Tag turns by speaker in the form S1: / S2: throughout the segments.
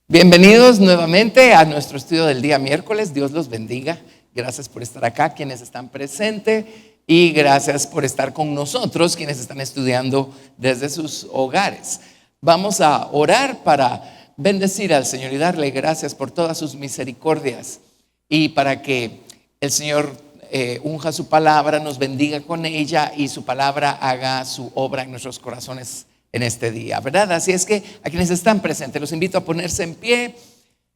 S1: Bienvenidos nuevamente a nuestro estudio del día miércoles. Dios los bendiga. Gracias por estar acá, quienes están presentes, y gracias por estar con nosotros, quienes están estudiando desde sus hogares. Vamos a orar para bendecir al Señor y darle gracias por todas sus misericordias, y para que el Señor unja su palabra, nos bendiga con ella y su palabra haga su obra en nuestros corazones en este día, ¿verdad? Así es que a quienes están presentes los invito a ponerse en pie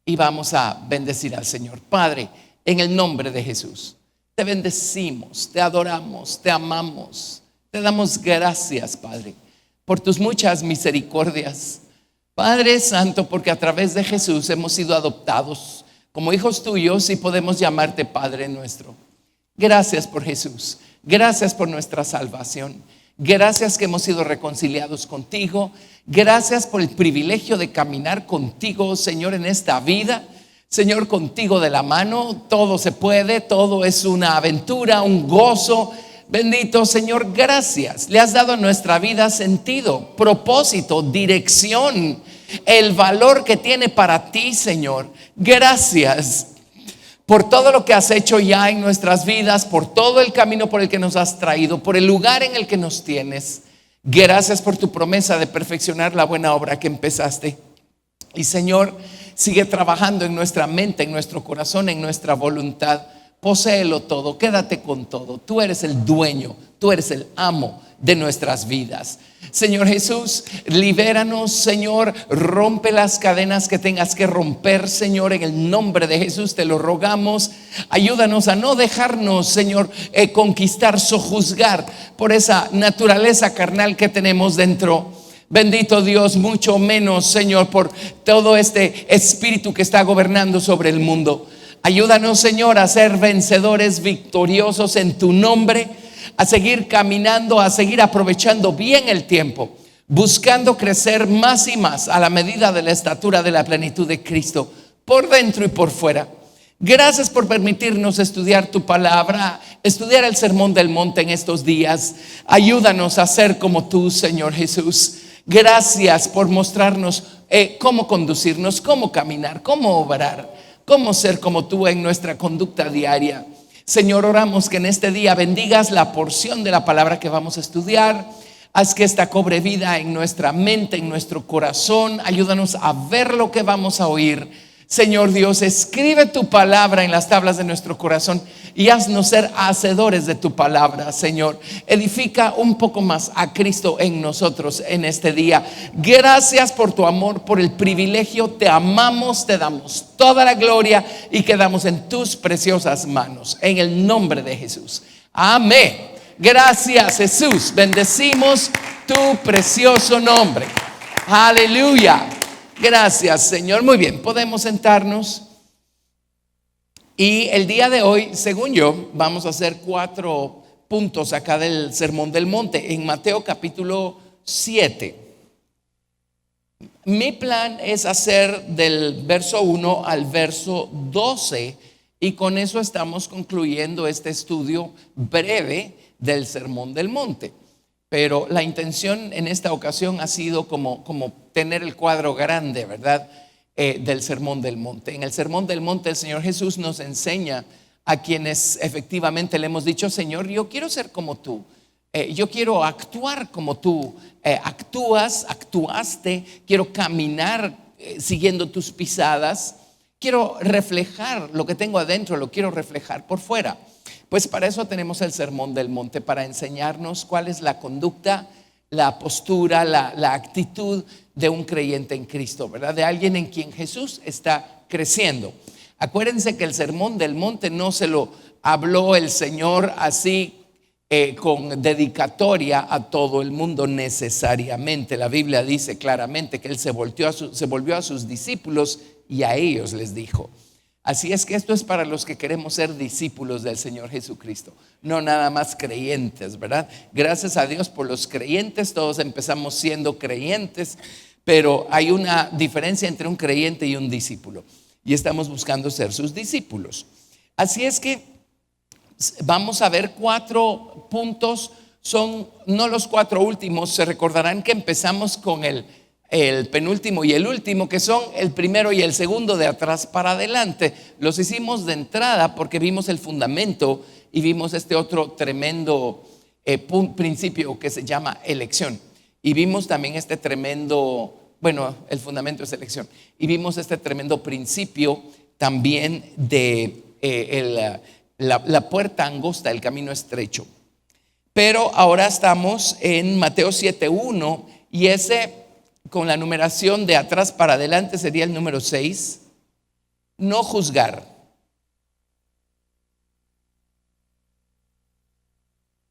S1: y vamos a bendecir al Señor. Padre, en el nombre de Jesús, te bendecimos, te adoramos, te amamos, te damos gracias, Padre, por tus muchas misericordias. Padre Santo, porque a través de Jesús hemos sido adoptados como hijos tuyos y podemos llamarte Padre nuestro. Gracias por Jesús, gracias por nuestra salvación. Gracias que hemos sido reconciliados contigo. Gracias por el privilegio de caminar contigo, Señor, en esta vida. Señor, contigo de la mano, todo se puede, todo es una aventura, un gozo. Bendito Señor, gracias. Le has dado a nuestra vida sentido, propósito, dirección, el valor que tiene para ti, Señor. Gracias por todo lo que has hecho ya en nuestras vidas, por todo el camino por el que nos has traído, por el lugar en el que nos tienes. Gracias por tu promesa de perfeccionar la buena obra que empezaste. Y Señor, sigue trabajando en nuestra mente, en nuestro corazón, en nuestra voluntad. Poséelo todo, quédate con todo. Tú eres el dueño, tú eres el amo de nuestras vidas. Señor Jesús, libéranos, Señor, rompe las cadenas que tengas que romper, Señor, en el nombre de Jesús te lo rogamos. Ayúdanos a no dejarnos, Señor, conquistar, sojuzgar por esa naturaleza carnal que tenemos dentro. Bendito Dios, mucho menos, Señor, por todo este espíritu que está gobernando sobre el mundo. Ayúdanos, Señor, a ser vencedores victoriosos en tu nombre, a seguir caminando, a seguir aprovechando bien el tiempo, buscando crecer más y más a la medida de la estatura de la plenitud de Cristo, por dentro y por fuera. Gracias por permitirnos estudiar tu palabra, estudiar el Sermón del Monte en estos días. Ayúdanos a ser como tú, Señor Jesús. Gracias por mostrarnos cómo conducirnos, cómo caminar, cómo obrar, cómo ser como tú en nuestra conducta diaria. Señor, oramos que en este día bendigas la porción de la palabra que vamos a estudiar. Haz que esta cobre vida en nuestra mente, en nuestro corazón. Ayúdanos a ver lo que vamos a oír. Señor Dios, escribe tu palabra en las tablas de nuestro corazón y haznos ser hacedores de tu palabra, Señor. Edifica un poco más a Cristo en nosotros en este día. Gracias por tu amor, por el privilegio. Te amamos, te damos toda la gloria y quedamos en tus preciosas manos. En el nombre de Jesús. Amén. Gracias, Jesús. Bendecimos tu precioso nombre. Aleluya. Gracias, Señor. Muy bien, podemos sentarnos. Y el día de hoy, según yo, vamos a hacer 4 puntos acá del Sermón del Monte en Mateo capítulo 7. Mi plan es hacer del verso 1 al verso 12 y con eso estamos concluyendo este estudio breve del Sermón del Monte. Pero la intención en esta ocasión ha sido como tener el cuadro grande, ¿verdad? Del Sermón del Monte. En el Sermón del Monte el Señor Jesús nos enseña a quienes efectivamente le hemos dicho: Señor, yo quiero ser como tú. Yo quiero actuar como tú actuaste. Quiero caminar siguiendo tus pisadas. Quiero reflejar lo que tengo adentro, lo quiero reflejar por fuera. Pues para eso tenemos el Sermón del Monte, para enseñarnos cuál es la conducta, la postura, la actitud de un creyente en Cristo, ¿verdad? De alguien en quien Jesús está creciendo. Acuérdense que el Sermón del Monte no se lo habló el Señor así con dedicatoria a todo el mundo necesariamente. La Biblia dice claramente que Él se volvió a sus discípulos y a ellos les dijo. Así es que esto es para los que queremos ser discípulos del Señor Jesucristo, no nada más creyentes, ¿verdad? Gracias a Dios por los creyentes, todos empezamos siendo creyentes, pero hay una diferencia entre un creyente y un discípulo, y estamos buscando ser sus discípulos. Así es que vamos a ver 4 puntos, son no los 4 últimos. Se recordarán que empezamos con el el penúltimo y el último, que son el primero y el segundo de atrás para adelante. Los hicimos de entrada porque vimos el fundamento y vimos este otro tremendo principio que se llama elección. Y vimos también este tremendo, bueno, el fundamento es elección. Y vimos este tremendo principio también de la puerta angosta, el camino estrecho. Pero ahora estamos en Mateo 7:1 y ese, con la numeración de atrás para adelante, sería el número 6. No juzgar.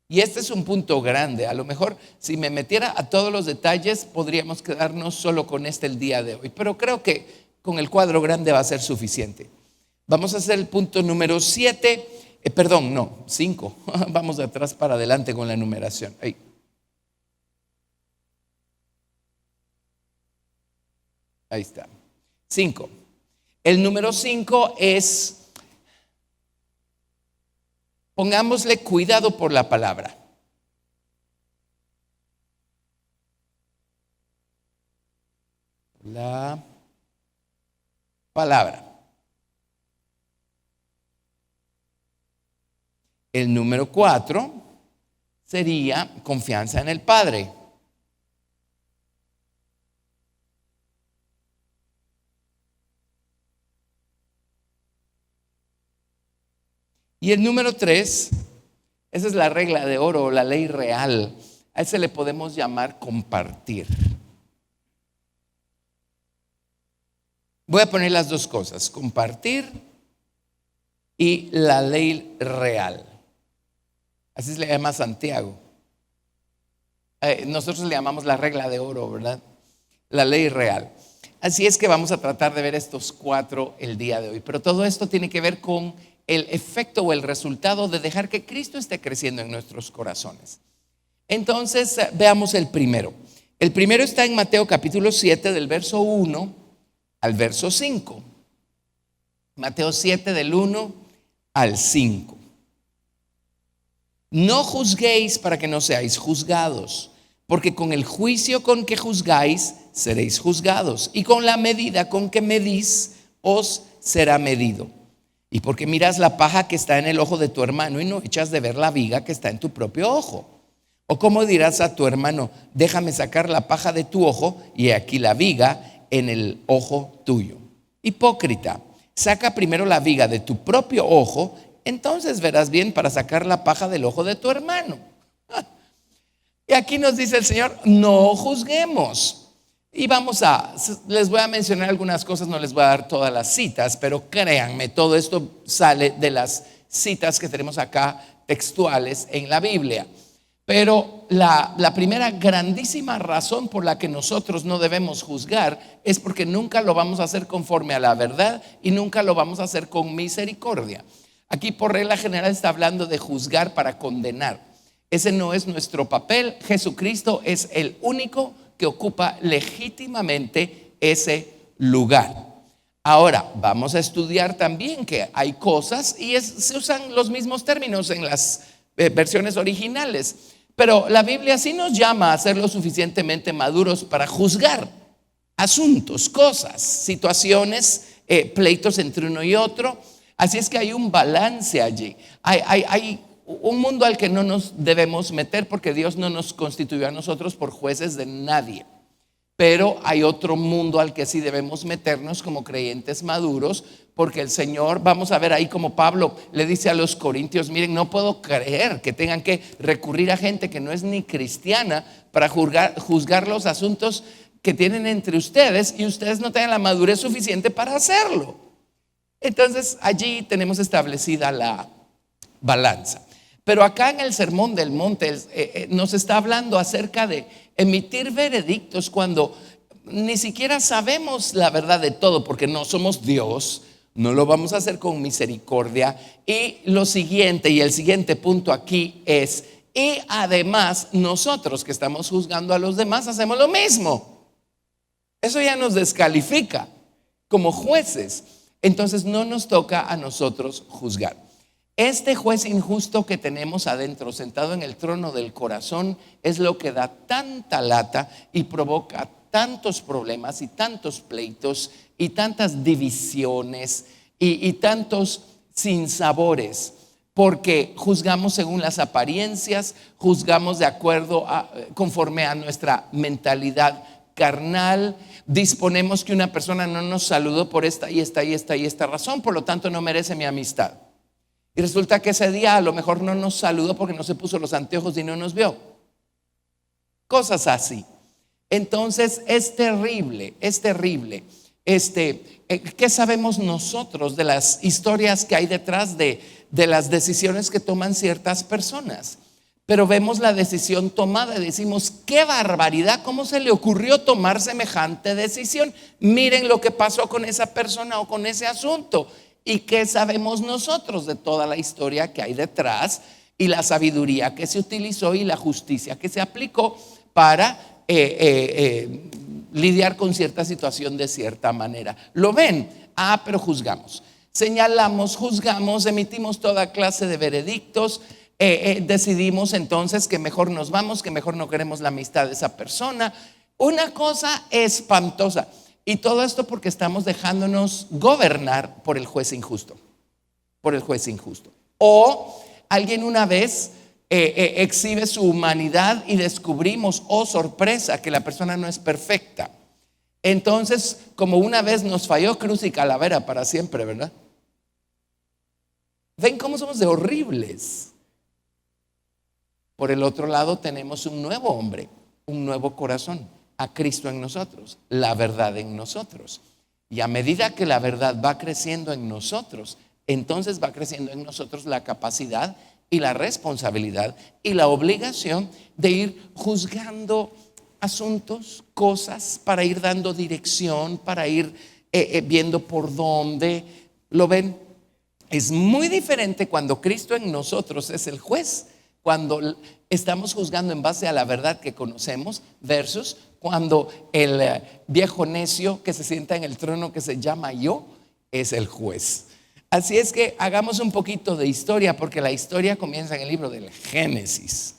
S1: Y este es un punto grande. A lo mejor si me metiera a todos los detalles podríamos quedarnos solo con este el día de hoy, pero creo que con el cuadro grande va a ser suficiente. Vamos a hacer el punto número 7, 5. Vamos de atrás para adelante con la numeración. Ahí está. 5. El número 5 es, pongámosle cuidado por la palabra. La palabra. El número 4 sería confianza en el Padre. Y el número 3, esa es la regla de oro o la ley real. A ese le podemos llamar compartir. Voy a poner las dos cosas, compartir y la ley real. Así se le llama Santiago. Nosotros le llamamos la regla de oro, ¿verdad? La ley real. Así es que vamos a tratar de ver estos 4 el día de hoy. Pero todo esto tiene que ver con el efecto o el resultado de dejar que Cristo esté creciendo en nuestros corazones. Entonces, veamos el primero. El primero está en Mateo capítulo 7, del verso 1 al verso 5. Mateo 7, del 1 al 5. No juzguéis para que no seáis juzgados, porque con el juicio con que juzgáis seréis juzgados, y con la medida con que medís os será medido. Y porque miras la paja que está en el ojo de tu hermano y no echas de ver la viga que está en tu propio ojo. O cómo dirás a tu hermano, déjame sacar la paja de tu ojo y aquí la viga en el ojo tuyo. Hipócrita, saca primero la viga de tu propio ojo, entonces verás bien para sacar la paja del ojo de tu hermano. Y aquí nos dice el Señor, no juzguemos. Y les voy a mencionar algunas cosas, no les voy a dar todas las citas, pero créanme, todo esto sale de las citas que tenemos acá textuales en la Biblia. Pero la primera grandísima razón por la que nosotros no debemos juzgar es porque nunca lo vamos a hacer conforme a la verdad y nunca lo vamos a hacer con misericordia. Aquí por regla general está hablando de juzgar para condenar. Ese no es nuestro papel. Jesucristo es el único que ocupa legítimamente ese lugar. Ahora, vamos a estudiar también que hay cosas y se usan los mismos términos en las versiones originales, pero la Biblia sí nos llama a ser lo suficientemente maduros para juzgar asuntos, cosas, situaciones, pleitos entre uno y otro. Así es que hay un balance allí. Hay un mundo al que no nos debemos meter porque Dios no nos constituyó a nosotros por jueces de nadie. Pero hay otro mundo al que sí debemos meternos como creyentes maduros, porque el Señor, vamos a ver ahí como Pablo le dice a los corintios, miren, no puedo creer que tengan que recurrir a gente que no es ni cristiana para juzgar los asuntos que tienen entre ustedes y ustedes no tengan la madurez suficiente para hacerlo. Entonces allí tenemos establecida la balanza. Pero acá en el Sermón del Monte nos está hablando acerca de emitir veredictos cuando ni siquiera sabemos la verdad de todo, porque no somos Dios, no lo vamos a hacer con misericordia. Y lo siguiente, y el siguiente punto aquí es, y además nosotros que estamos juzgando a los demás hacemos lo mismo. Eso ya nos descalifica como jueces. Entonces no nos toca a nosotros juzgar. Este juez injusto que tenemos adentro, sentado en el trono del corazón, es lo que da tanta lata y provoca tantos problemas y tantos pleitos y tantas divisiones y tantos sinsabores, porque juzgamos según las apariencias, juzgamos de acuerdo conforme a nuestra mentalidad carnal, disponemos que una persona no nos saludó por esta y esta y esta y esta razón, por lo tanto no merece mi amistad. Y resulta que ese día a lo mejor no nos saludó porque no se puso los anteojos y no nos vio. Cosas así. Entonces es terrible, es terrible. ¿Qué sabemos nosotros de las historias que hay detrás de las decisiones que toman ciertas personas? Pero vemos la decisión tomada y decimos, qué barbaridad, ¿cómo se le ocurrió tomar semejante decisión? Miren lo que pasó con esa persona o con ese asunto. ¿Y qué sabemos nosotros de toda la historia que hay detrás y la sabiduría que se utilizó y la justicia que se aplicó para lidiar con cierta situación de cierta manera? ¿Lo ven? Pero juzgamos, señalamos, juzgamos, emitimos toda clase de veredictos. Decidimos entonces que mejor nos vamos, que mejor no queremos la amistad de esa persona. Una cosa espantosa. Y todo esto porque estamos dejándonos gobernar por el juez injusto. Por el juez injusto. O alguien una vez exhibe su humanidad y descubrimos, oh sorpresa, que la persona no es perfecta. Entonces, como una vez nos falló, cruz y calavera para siempre, ¿verdad? ¿Ven cómo somos de horribles? Por el otro lado tenemos un nuevo hombre, un nuevo corazón, a Cristo en nosotros, la verdad en nosotros. Y a medida que la verdad va creciendo en nosotros, entonces va creciendo en nosotros la capacidad y la responsabilidad y la obligación de ir juzgando asuntos, cosas, para ir dando dirección, para ir viendo por dónde. ¿Lo ven? Es muy diferente cuando Cristo en nosotros es el juez, cuando estamos juzgando en base a la verdad que conocemos, versus cuando el viejo necio que se sienta en el trono que se llama yo es el juez. Así es que hagamos un poquito de historia, porque la historia comienza en el libro del Génesis.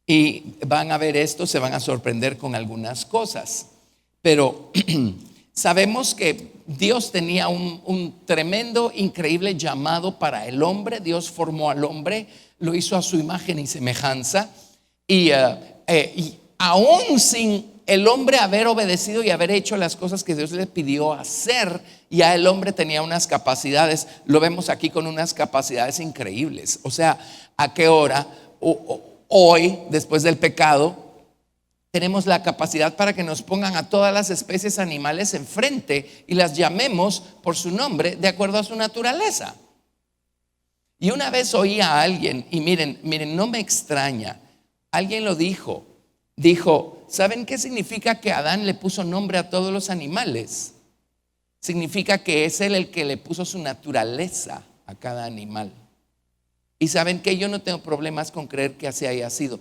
S1: Y van a ver esto, se van a sorprender con algunas cosas. Pero sabemos que Dios tenía un tremendo, increíble llamado para el hombre. Dios formó al hombre, lo hizo a su imagen y semejanza. Y aún sin el hombre haber obedecido y haber hecho las cosas que Dios le pidió hacer, ya el hombre tenía unas capacidades. Lo vemos aquí con unas capacidades increíbles. O sea, ¿a qué hora? Hoy, después del pecado, tenemos la capacidad para que nos pongan a todas las especies animales enfrente y las llamemos por su nombre de acuerdo a su naturaleza. Y una vez oí a alguien, y miren, no me extraña, alguien lo dijo, ¿saben qué significa que Adán le puso nombre a todos los animales? Significa que es él el que le puso su naturaleza a cada animal. Y saben que yo no tengo problemas con creer que así haya sido.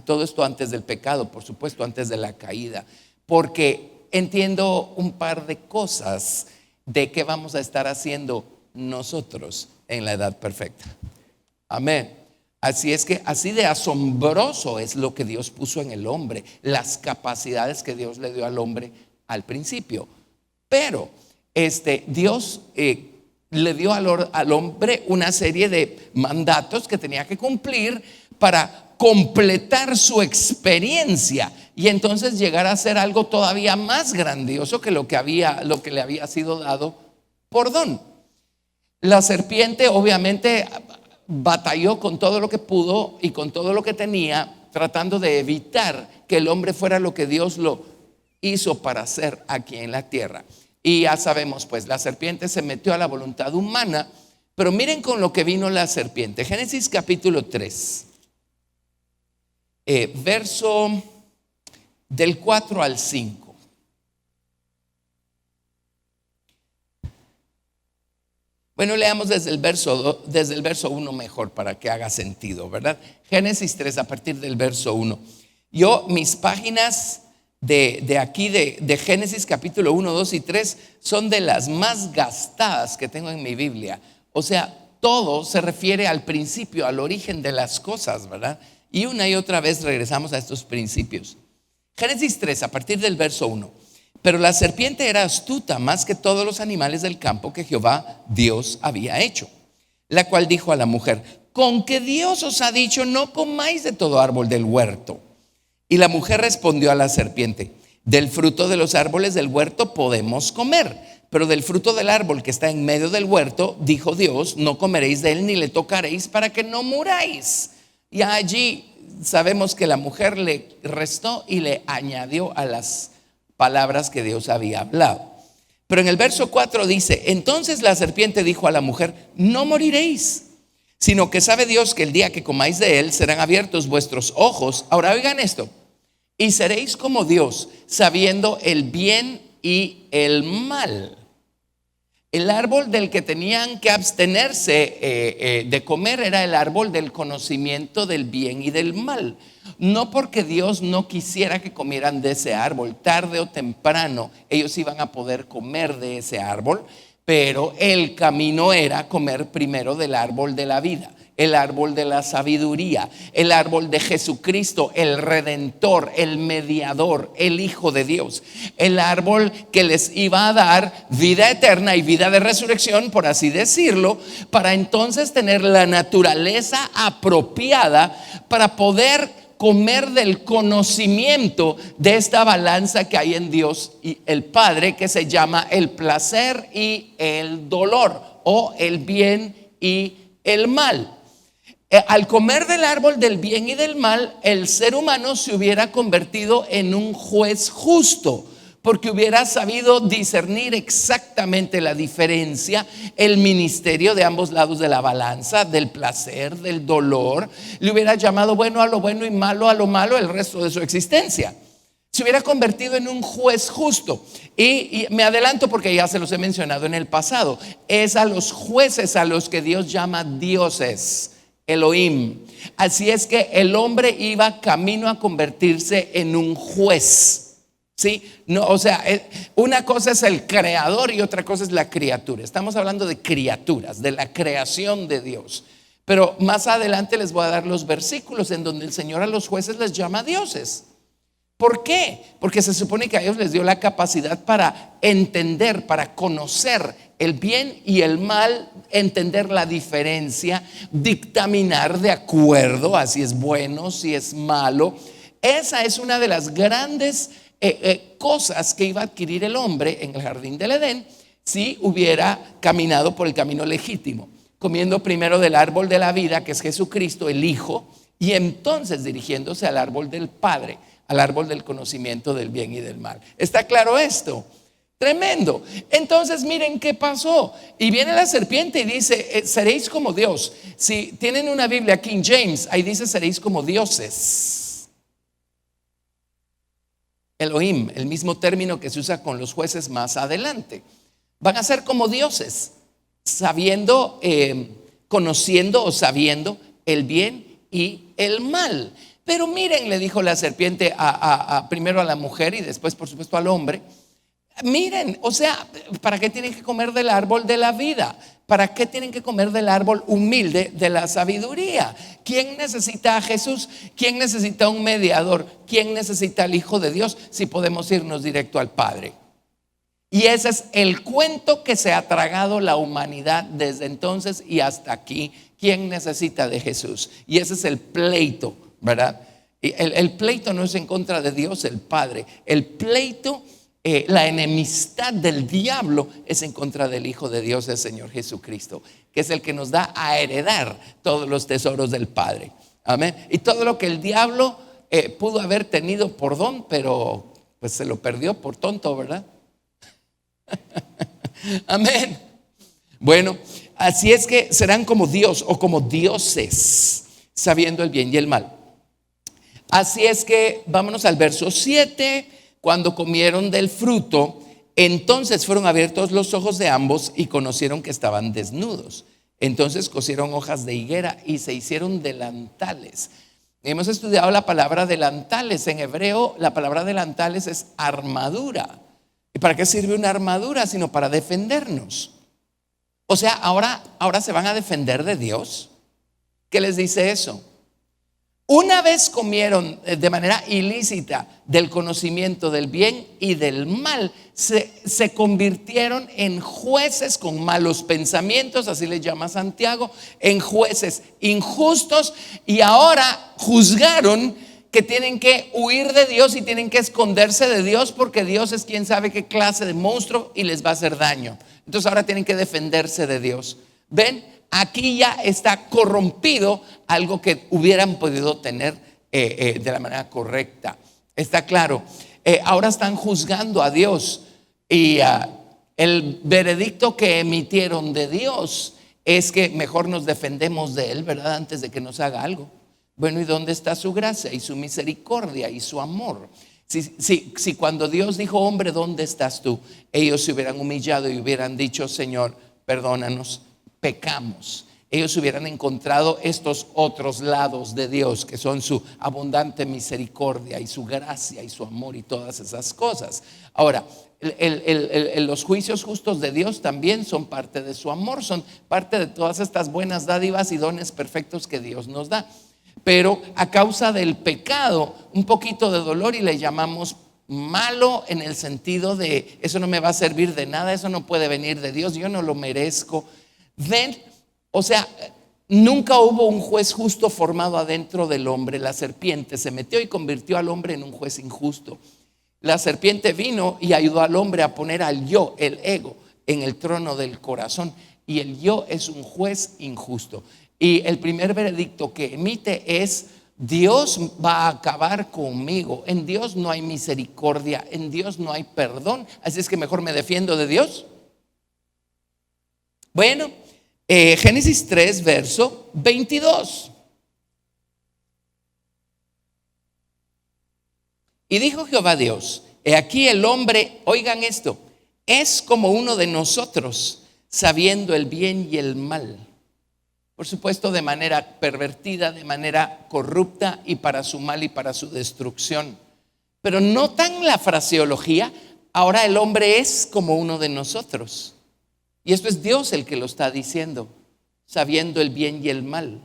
S1: Todo esto antes del pecado, por supuesto, antes de la caída, porque entiendo un par de cosas de qué vamos a estar haciendo nosotros en la edad perfecta. Amén. Así es que así de asombroso es lo que Dios puso en el hombre, las capacidades que Dios le dio al hombre al principio. Pero Dios le dio al hombre una serie de mandatos que tenía que cumplir para completar su experiencia y entonces llegar a ser algo todavía más grandioso que lo que le había sido dado por don. La serpiente obviamente batalló con todo lo que pudo y con todo lo que tenía, tratando de evitar que el hombre fuera lo que Dios lo hizo para ser aquí en la tierra. Y ya sabemos, pues la serpiente se metió a la voluntad humana, pero miren con lo que vino la serpiente. Génesis capítulo 3, verso del 4 al 5. Bueno, leamos desde el verso 1 mejor para que haga sentido, ¿verdad? Génesis 3 a partir del verso 1. Mis páginas de aquí de Génesis capítulo 1, 2 y 3 son de las más gastadas que tengo en mi Biblia. O sea, todo se refiere al principio, al origen de las cosas, ¿verdad? Y una y otra vez regresamos a estos principios. Génesis 3, a partir del verso 1. Pero la serpiente era astuta más que todos los animales del campo que Jehová Dios había hecho, la cual dijo a la mujer: ¿con qué Dios os ha dicho no comáis de todo árbol del huerto? Y la mujer respondió a la serpiente: del fruto de los árboles del huerto podemos comer, pero del fruto del árbol que está en medio del huerto, dijo Dios, no comeréis de él ni le tocaréis para que no muráis. Y allí sabemos que la mujer le restó y le añadió a las palabras que Dios había hablado. Pero en el verso 4 dice: entonces la serpiente dijo a la mujer: no moriréis, sino que sabe Dios que el día que comáis de él serán abiertos vuestros ojos. Ahora oigan esto: y seréis como Dios, sabiendo el bien y el mal. El árbol del que tenían que abstenerse de comer era el árbol del conocimiento del bien y del mal. No porque Dios no quisiera que comieran de ese árbol, tarde o temprano ellos iban a poder comer de ese árbol, pero el camino era comer primero del árbol de la vida, el árbol de la sabiduría, el árbol de Jesucristo, el Redentor, el mediador, el Hijo de Dios, el árbol que les iba a dar vida eterna y vida de resurrección, por así decirlo, para entonces tener la naturaleza apropiada para poder comer del conocimiento de esta balanza que hay en Dios y el Padre, que se llama el placer y el dolor, o el bien y el mal. Al comer del árbol del bien y del mal, el ser humano se hubiera convertido en un juez justo, porque hubiera sabido discernir exactamente la diferencia, el ministerio de ambos lados de la balanza, del placer, del dolor. Le hubiera llamado bueno a lo bueno y malo a lo malo el resto de su existencia. Se hubiera convertido en un juez justo. Y me adelanto porque ya se los he mencionado en el pasado. Es a los jueces a los que Dios llama dioses, Elohim. Así es que el hombre iba camino a convertirse en un juez. ¿Sí? No, o sea, una cosa es el creador y otra cosa es la criatura. Estamos hablando de criaturas, de la creación de Dios. Pero más adelante les voy a dar los versículos en donde el Señor a los jueces les llama dioses. ¿Por qué? Porque se supone que a ellos les dio la capacidad para entender, para conocer el bien y el mal, entender la diferencia, dictaminar de acuerdo a si es bueno, si es malo. Esa es una de las grandes cosas que iba a adquirir el hombre en el jardín del Edén si hubiera caminado por el camino legítimo, comiendo primero del árbol de la vida, que es Jesucristo, el Hijo, y entonces dirigiéndose al árbol del Padre, al árbol del conocimiento del bien y del mal. ¿Está claro esto? Tremendo. Entonces miren qué pasó. Y viene la serpiente y dice: seréis como Dios. Si tienen una Biblia King James, ahí dice: seréis como dioses. Elohim, el mismo término que se usa con los jueces más adelante. Van a ser como dioses, sabiendo, conociendo o sabiendo el bien y el mal. Pero miren, le dijo la serpiente primero a la mujer y después por supuesto al hombre: miren, o sea, ¿para qué tienen que comer del árbol de la vida? ¿Para qué tienen que comer del árbol humilde de la sabiduría? ¿Quién necesita a Jesús? ¿Quién necesita un mediador? ¿Quién necesita al Hijo de Dios si podemos irnos directo al Padre? Y ese es el cuento que se ha tragado la humanidad desde entonces y hasta aquí. ¿Quién necesita de Jesús? Y ese es el pleito, ¿verdad? El pleito no es en contra de Dios el Padre. El pleito, la enemistad del diablo es en contra del Hijo de Dios, el Señor Jesucristo, que es el que nos da a heredar todos los tesoros del Padre. Amén. Y todo lo que el diablo pudo haber tenido por don, pero pues se lo perdió por tonto, ¿verdad? Amén. Bueno, así es que serán como Dios o como dioses, sabiendo el bien y el mal. Así es que vámonos al verso 7. Cuando comieron del fruto, entonces fueron abiertos los ojos de ambos y conocieron que estaban desnudos. Entonces cosieron hojas de higuera y se hicieron delantales. Hemos estudiado la palabra delantales. En hebreo la palabra delantales es armadura. ¿Y para qué sirve una armadura? Sino para defendernos. O sea, ahora se van a defender de Dios. ¿Qué les dice eso? Una vez comieron de manera ilícita del conocimiento del bien y del mal, se convirtieron en jueces con malos pensamientos, así les llama Santiago, en jueces injustos, y ahora juzgaron que tienen que huir de Dios y tienen que esconderse de Dios, porque Dios es quien sabe qué clase de monstruo y les va a hacer daño. Entonces ahora tienen que defenderse de Dios. ¿Ven? Aquí ya está corrompido algo que hubieran podido tener de la manera correcta. Está claro. Ahora están juzgando a Dios, y el veredicto que emitieron de Dios es que mejor nos defendemos de Él, ¿verdad? Antes de que nos haga algo. Bueno, ¿y dónde está su gracia y su misericordia y su amor? Si cuando Dios dijo, hombre, ¿dónde estás tú?, ellos se hubieran humillado y hubieran dicho, Señor, perdónanos, pecamos, ellos hubieran encontrado estos otros lados de Dios, que son su abundante misericordia y su gracia y su amor y todas esas cosas. Ahora, los juicios justos de Dios también son parte de su amor, son parte de todas estas buenas dádivas y dones perfectos que Dios nos da. Pero a causa del pecado, un poquito de dolor, y le llamamos malo en el sentido de eso no me va a servir de nada, eso no puede venir de Dios, yo no lo merezco. Ven, o sea, nunca hubo un juez justo formado adentro del hombre. La serpiente se metió y convirtió al hombre en un juez injusto. La serpiente vino y ayudó al hombre a poner al yo, el ego, en el trono del corazón, y el yo es un juez injusto. Y el primer veredicto que emite es: Dios va a acabar conmigo. En Dios no hay misericordia, en Dios no hay perdón, así es que mejor me defiendo de Dios. Bueno, Génesis 3, verso 22. Y dijo Jehová Dios: he aquí el hombre, oigan esto, es como uno de nosotros, sabiendo el bien y el mal. Por supuesto, de manera pervertida, de manera corrupta, y para su mal y para su destrucción. Pero notan la fraseología: ahora el hombre es como uno de nosotros. Y esto es Dios el que lo está diciendo, sabiendo el bien y el mal.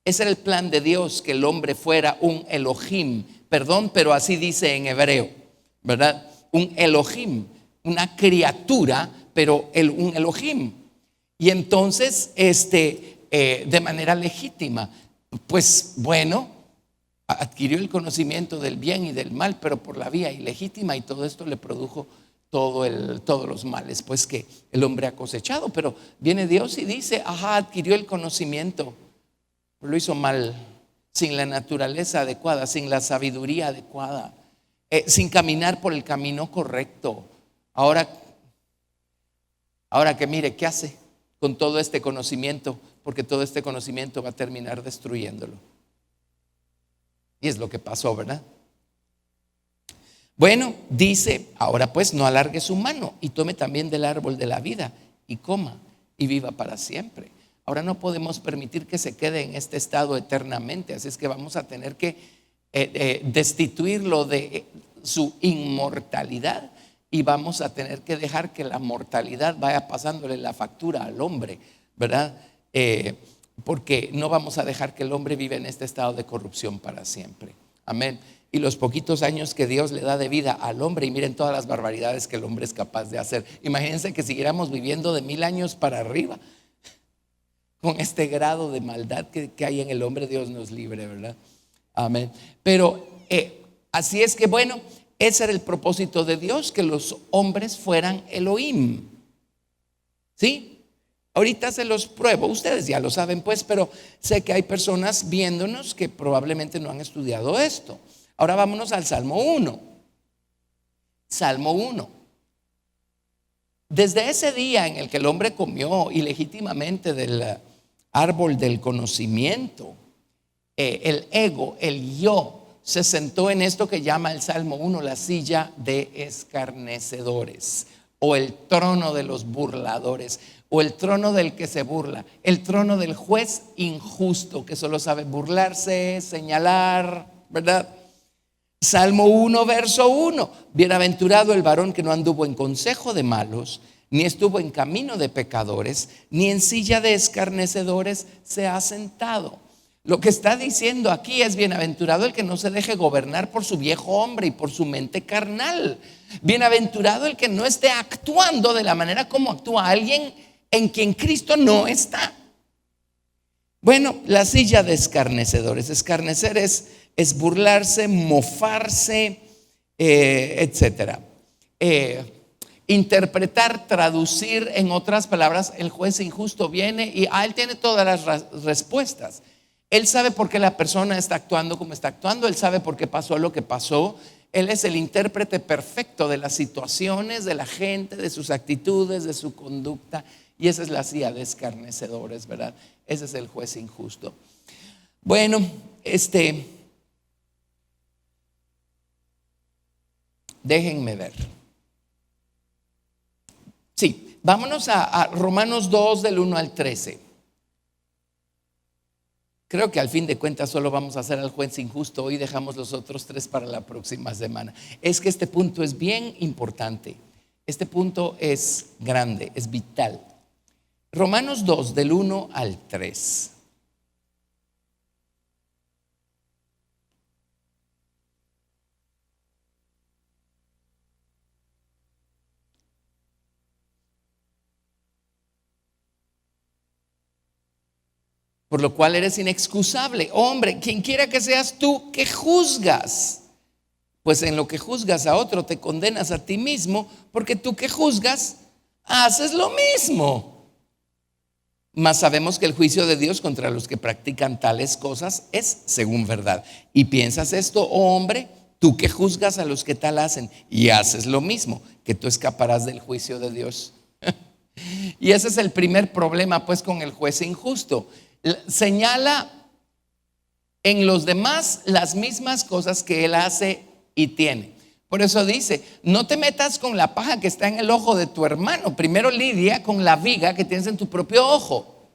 S1: Ese era el plan de Dios, que el hombre fuera un Elohim. Perdón, pero así dice en hebreo, ¿verdad? Un Elohim, una criatura, pero un Elohim. Y entonces, de manera legítima, pues bueno, adquirió el conocimiento del bien y del mal, pero por la vía ilegítima, y todo esto le produjo todos los males pues que el hombre ha cosechado. Pero viene Dios y dice: adquirió el conocimiento, lo hizo mal, sin la naturaleza adecuada, sin la sabiduría adecuada, sin caminar por el camino correcto. Ahora que mire, ¿qué hace con todo este conocimiento? Porque todo este conocimiento va a terminar destruyéndolo. Y es lo que pasó, ¿verdad? Bueno, dice: ahora pues no alargue su mano y tome también del árbol de la vida y coma y viva para siempre. Ahora no podemos permitir que se quede en este estado eternamente, así es que vamos a tener que destituirlo de su inmortalidad, y vamos a tener que dejar que la mortalidad vaya pasándole la factura al hombre, ¿verdad? Porque no vamos a dejar que el hombre viva en este estado de corrupción para siempre. Amén. Y los poquitos años que Dios le da de vida al hombre, y miren todas las barbaridades que el hombre es capaz de hacer. Imagínense que siguiéramos viviendo de 1000 años para arriba, con este grado de maldad que hay en el hombre. Dios nos libre, ¿verdad? Amén. Pero así es que bueno, ese era el propósito de Dios, que los hombres fueran Elohim. ¿Sí? Ahorita se los pruebo, ustedes ya lo saben pues, pero sé que hay personas viéndonos que probablemente no han estudiado esto. Ahora vámonos al Salmo 1. Salmo 1. Desde ese día en el que el hombre comió ilegítimamente del árbol del conocimiento, el ego, el yo, se sentó en esto que llama el Salmo 1 la silla de escarnecedores, o el trono de los burladores, o el trono del que se burla, el trono del juez injusto, que solo sabe burlarse, señalar, ¿verdad? Salmo 1, verso 1. Bienaventurado el varón que no anduvo en consejo de malos, ni estuvo en camino de pecadores, ni en silla de escarnecedores se ha sentado. Lo que está diciendo aquí es: bienaventurado el que no se deje gobernar por su viejo hombre y por su mente carnal. Bienaventurado el que no esté actuando de la manera como actúa alguien en quien Cristo no está. Bueno, la silla de escarnecedores. Escarnecer es burlarse, mofarse, etcétera. Interpretar, traducir, en otras palabras, el juez injusto viene y él tiene todas las respuestas. Él sabe por qué la persona está actuando como está actuando. Él sabe por qué pasó lo que pasó. Él es el intérprete perfecto de las situaciones, de la gente, de sus actitudes, de su conducta. Y esa es la silla de escarnecedores, ¿verdad? Ese es el juez injusto. Bueno, déjenme ver. Sí, vámonos a Romanos 2 del 1 al 13. Creo que al fin de cuentas solo vamos a hacer al juez injusto. Hoy dejamos los otros 3 para la próxima semana. Es que este punto es bien importante. Este punto es grande, es vital. Romanos 2 del 1 al 3. Por lo cual eres inexcusable, hombre, quien quiera que seas tú que juzgas. Pues en lo que juzgas a otro te condenas a ti mismo, porque tú que juzgas haces lo mismo. Mas sabemos que el juicio de Dios contra los que practican tales cosas es según verdad. Y piensas esto, oh hombre, tú que juzgas a los que tal hacen y haces lo mismo, que tú escaparás del juicio de Dios. Y ese es el primer problema, pues, con el juez injusto. Señala en los demás las mismas cosas que él hace y tiene. Por eso dice: no te metas con la paja que está en el ojo de tu hermano. Primero lidia con la viga que tienes en tu propio ojo.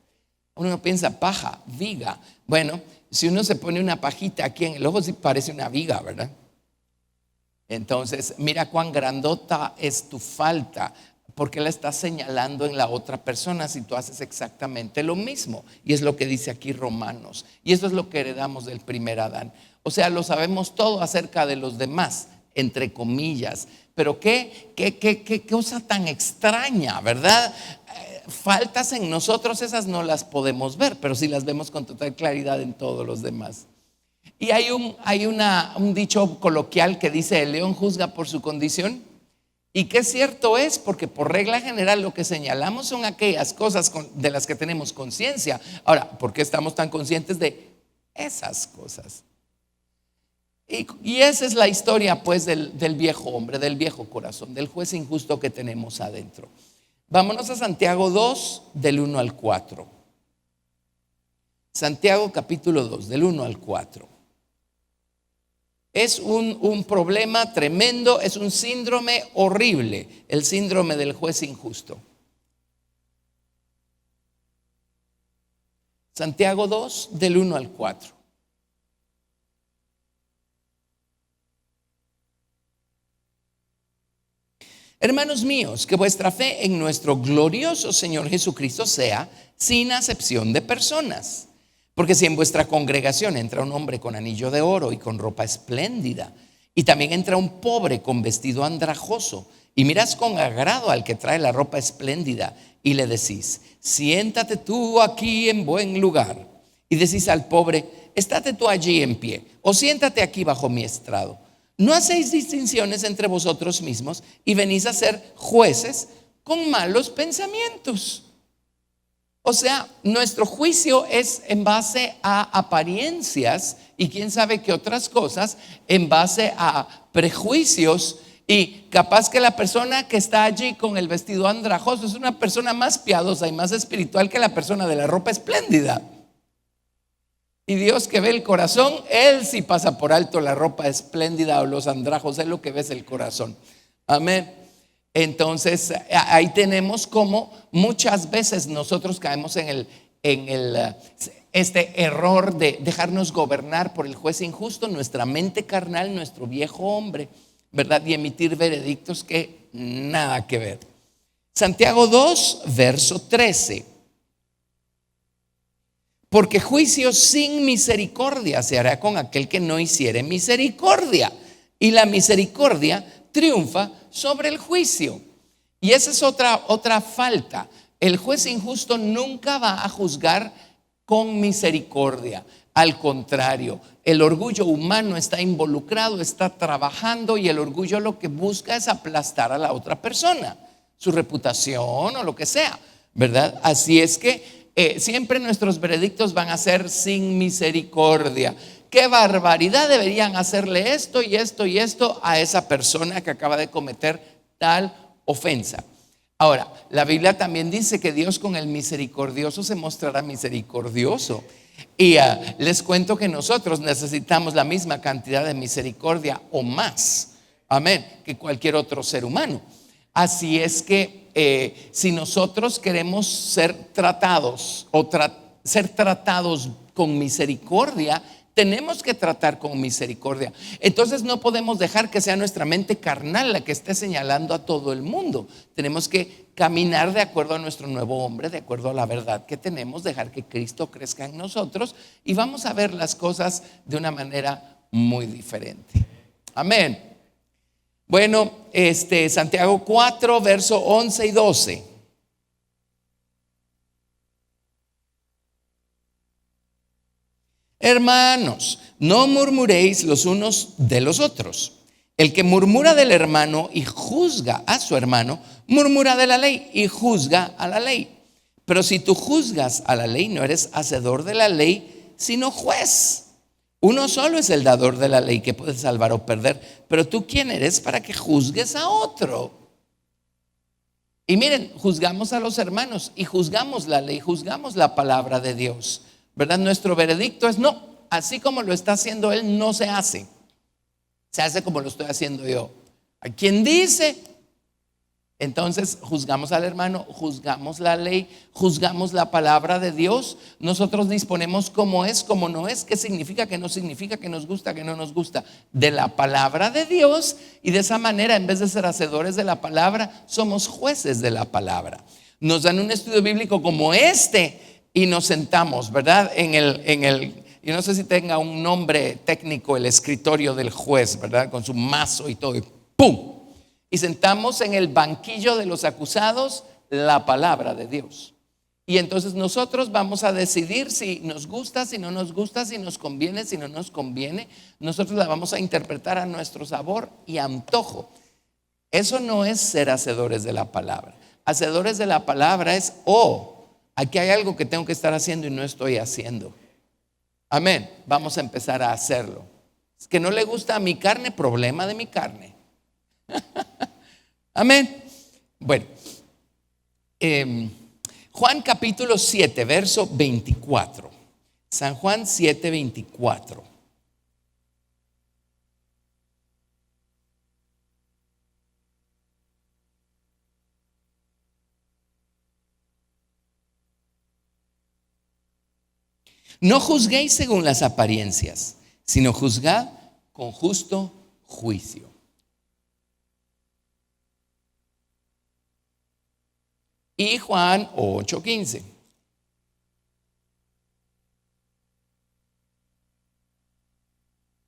S1: Uno piensa: paja, viga. Bueno, si uno se pone una pajita aquí en el ojo, sí parece una viga, ¿verdad? Entonces, mira cuán grandota es tu falta. ¿Por qué la estás señalando en la otra persona si tú haces exactamente lo mismo? Y es lo que dice aquí Romanos. Y eso es lo que heredamos del primer Adán. O sea, lo sabemos todo acerca de los demás, entre comillas. Pero qué cosa tan extraña, ¿verdad? Faltas en nosotros, esas no las podemos ver, pero sí las vemos con total claridad en todos los demás. Y hay un dicho coloquial que dice: el león juzga por su condición. Y qué cierto es, porque por regla general lo que señalamos son aquellas cosas de las que tenemos conciencia. Ahora, ¿por qué estamos tan conscientes de esas cosas? Y esa es la historia, pues, del viejo hombre, del viejo corazón, del juez injusto que tenemos adentro. Vámonos a Santiago 2 del 1 al 4. Santiago capítulo 2 del 1 al 4. Es un problema tremendo, es un síndrome horrible, el síndrome del juez injusto. Santiago 2 del 1 al 4. Hermanos míos, que vuestra fe en nuestro glorioso Señor Jesucristo sea sin acepción de personas. Porque si en vuestra congregación entra un hombre con anillo de oro y con ropa espléndida, y también entra un pobre con vestido andrajoso, y miras con agrado al que trae la ropa espléndida, y le decís: siéntate tú aquí en buen lugar, y decís al pobre: estate tú allí en pie, o siéntate aquí bajo mi estrado, ¿no hacéis distinciones entre vosotros mismos y venís a ser jueces con malos pensamientos? O sea, nuestro juicio es en base a apariencias y quién sabe qué otras cosas, en base a prejuicios. Y capaz que la persona que está allí con el vestido andrajoso es una persona más piadosa y más espiritual que la persona de la ropa espléndida. Y Dios, que ve el corazón, Él sí pasa por alto la ropa espléndida o los andrajos. Él lo que ve es el corazón. Amén. Entonces ahí tenemos como muchas veces nosotros caemos en este error de dejarnos gobernar por el juez injusto, nuestra mente carnal, nuestro viejo hombre, ¿verdad? Y emitir veredictos que nada que ver. Santiago 2, verso 13. porque juicio sin misericordia se hará con aquel que no hiciere misericordia. Y la misericordia triunfa sobre el juicio. Y esa es otra falta. El juez injusto nunca va a juzgar con misericordia. Al contrario, el orgullo humano está involucrado, está trabajando, y el orgullo lo que busca es aplastar a la otra persona, su reputación o lo que sea, ¿verdad? Así es que siempre nuestros veredictos van a ser sin misericordia. Qué barbaridad, deberían hacerle esto y esto y esto a esa persona que acaba de cometer tal ofensa. Ahora, la Biblia también dice que Dios con el misericordioso se mostrará misericordioso. Y les cuento que nosotros necesitamos la misma cantidad de misericordia o más, amén, que cualquier otro ser humano. Así es que si nosotros queremos ser tratados ser tratados con misericordia, tenemos que tratar con misericordia. Entonces no podemos dejar que sea nuestra mente carnal la que esté señalando a todo el mundo. Tenemos que caminar de acuerdo a nuestro nuevo hombre, de acuerdo a la verdad que tenemos, dejar que Cristo crezca en nosotros, y vamos a ver las cosas de una manera muy diferente. Amén. Bueno, Santiago 4, verso 11 y 12. Hermanos, no murmuréis los unos de los otros. El que murmura del hermano y juzga a su hermano, murmura de la ley y juzga a la ley. Pero si tú juzgas a la ley, no eres hacedor de la ley, sino juez. Uno solo es el dador de la ley, que puede salvar o perder. Pero tú, ¿quién eres para que juzgues a otro? Y miren, juzgamos a los hermanos y juzgamos la ley, juzgamos la palabra de Dios, ¿verdad? Nuestro veredicto es no, así como lo está haciendo él, no se hace. Se hace como lo estoy haciendo yo. ¿A quién dice? Entonces juzgamos al hermano, juzgamos la ley, juzgamos la palabra de Dios. Nosotros disponemos cómo es, cómo no es, qué significa, qué no significa, qué nos gusta, qué no nos gusta, de la palabra de Dios. Y de esa manera, en vez de ser hacedores de la palabra, somos jueces de la palabra. Nos dan un estudio bíblico como este y nos sentamos, ¿verdad? En el yo no sé si tenga un nombre técnico, el escritorio del juez, ¿verdad? Con su mazo y todo, y ¡pum! Y sentamos en el banquillo de los acusados la palabra de Dios. Y entonces nosotros vamos a decidir si nos gusta, si no nos gusta, si nos conviene, si no nos conviene. Nosotros la vamos a interpretar a nuestro sabor y antojo. Eso no es ser hacedores de la palabra. Hacedores de la palabra es, aquí hay algo que tengo que estar haciendo y no estoy haciendo. Amén, vamos a empezar a hacerlo. Es que no le gusta a mi carne, problema de mi carne. Amén. Bueno, Juan capítulo 7, verso 24. San Juan 7, 24. No juzguéis según las apariencias, sino juzgad con justo juicio. Y Juan 8:15.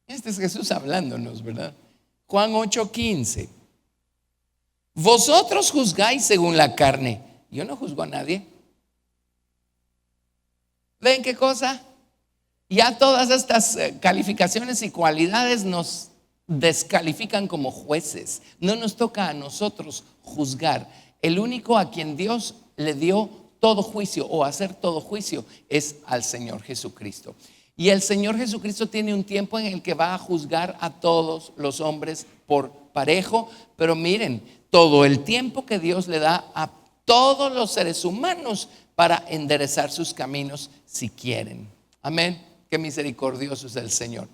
S1: Este es Jesús hablándonos, ¿verdad? Juan 8:15. Vosotros juzgáis según la carne. Yo no juzgo a nadie. ¿Ven qué cosa? Ya todas estas calificaciones y cualidades nos descalifican como jueces. No nos toca a nosotros juzgar. El único a quien Dios le dio todo juicio o hacer todo juicio es al Señor Jesucristo. Y el Señor Jesucristo tiene un tiempo en el que va a juzgar a todos los hombres por parejo. Pero miren, todo el tiempo que Dios le da a todos los seres humanos para enderezar sus caminos si quieren. Amén. Qué misericordioso es el Señor.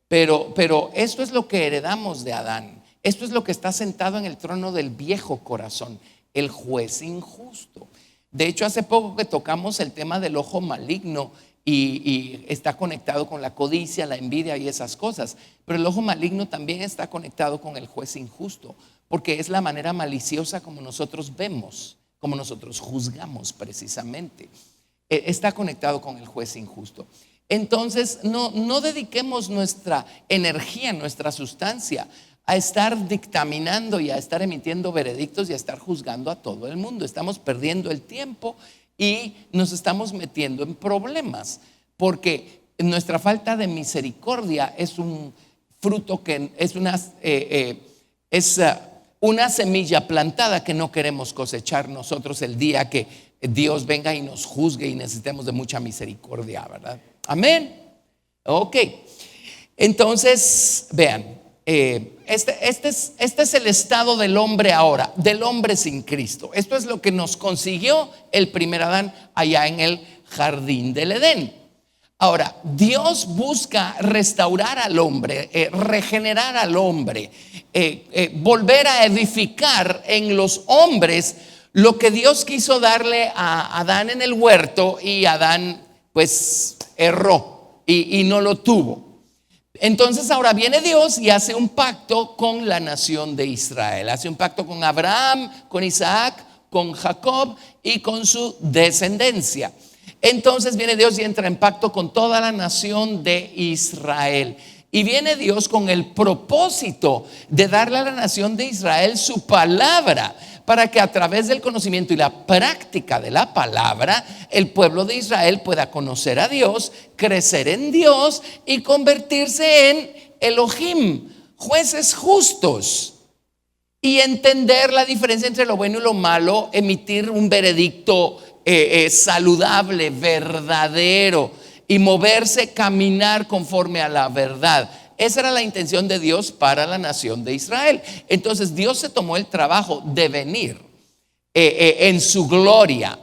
S1: Pero esto es lo que heredamos de Adán. Esto es lo que está sentado en el trono del viejo corazón, el juez injusto. De hecho, hace poco que tocamos el tema del ojo maligno y está conectado con la codicia, la envidia y esas cosas. Pero el ojo maligno también está conectado con el juez injusto, porque es la manera maliciosa como nosotros vemos, como nosotros juzgamos precisamente. está conectado con el juez injusto. Entonces no dediquemos nuestra energía, nuestra sustancia a estar dictaminando y a estar emitiendo veredictos y a estar juzgando a todo el mundo. Estamos perdiendo el tiempo y nos estamos metiendo en problemas, porque nuestra falta de misericordia es un fruto que es una semilla plantada que no queremos cosechar nosotros el día que Dios venga y nos juzgue y necesitemos de mucha misericordia, ¿verdad? Amén. Ok. Entonces, vean, este es el estado del hombre ahora, del hombre sin Cristo. Esto es lo que nos consiguió el primer Adán allá en el jardín del Edén. Ahora, Dios busca restaurar al hombre, regenerar al hombre, volver a edificar en los hombres lo que Dios quiso darle a Adán en el huerto, y Adán pues erró y no lo tuvo. Entonces ahora viene Dios y hace un pacto con la nación de Israel. Hace un pacto con Abraham, con Isaac, con Jacob y con su descendencia. Entonces viene Dios y entra en pacto con toda la nación de Israel. Y viene Dios con el propósito de darle a la nación de Israel su palabra, para que a través del conocimiento y la práctica de la palabra, el pueblo de Israel pueda conocer a Dios, crecer en Dios y convertirse en Elohim, jueces justos, y entender la diferencia entre lo bueno y lo malo, emitir un veredicto saludable, verdadero, y moverse, caminar conforme a la verdad. Esa era la intención de Dios para la nación de Israel. Entonces Dios se tomó el trabajo de venir en su gloria,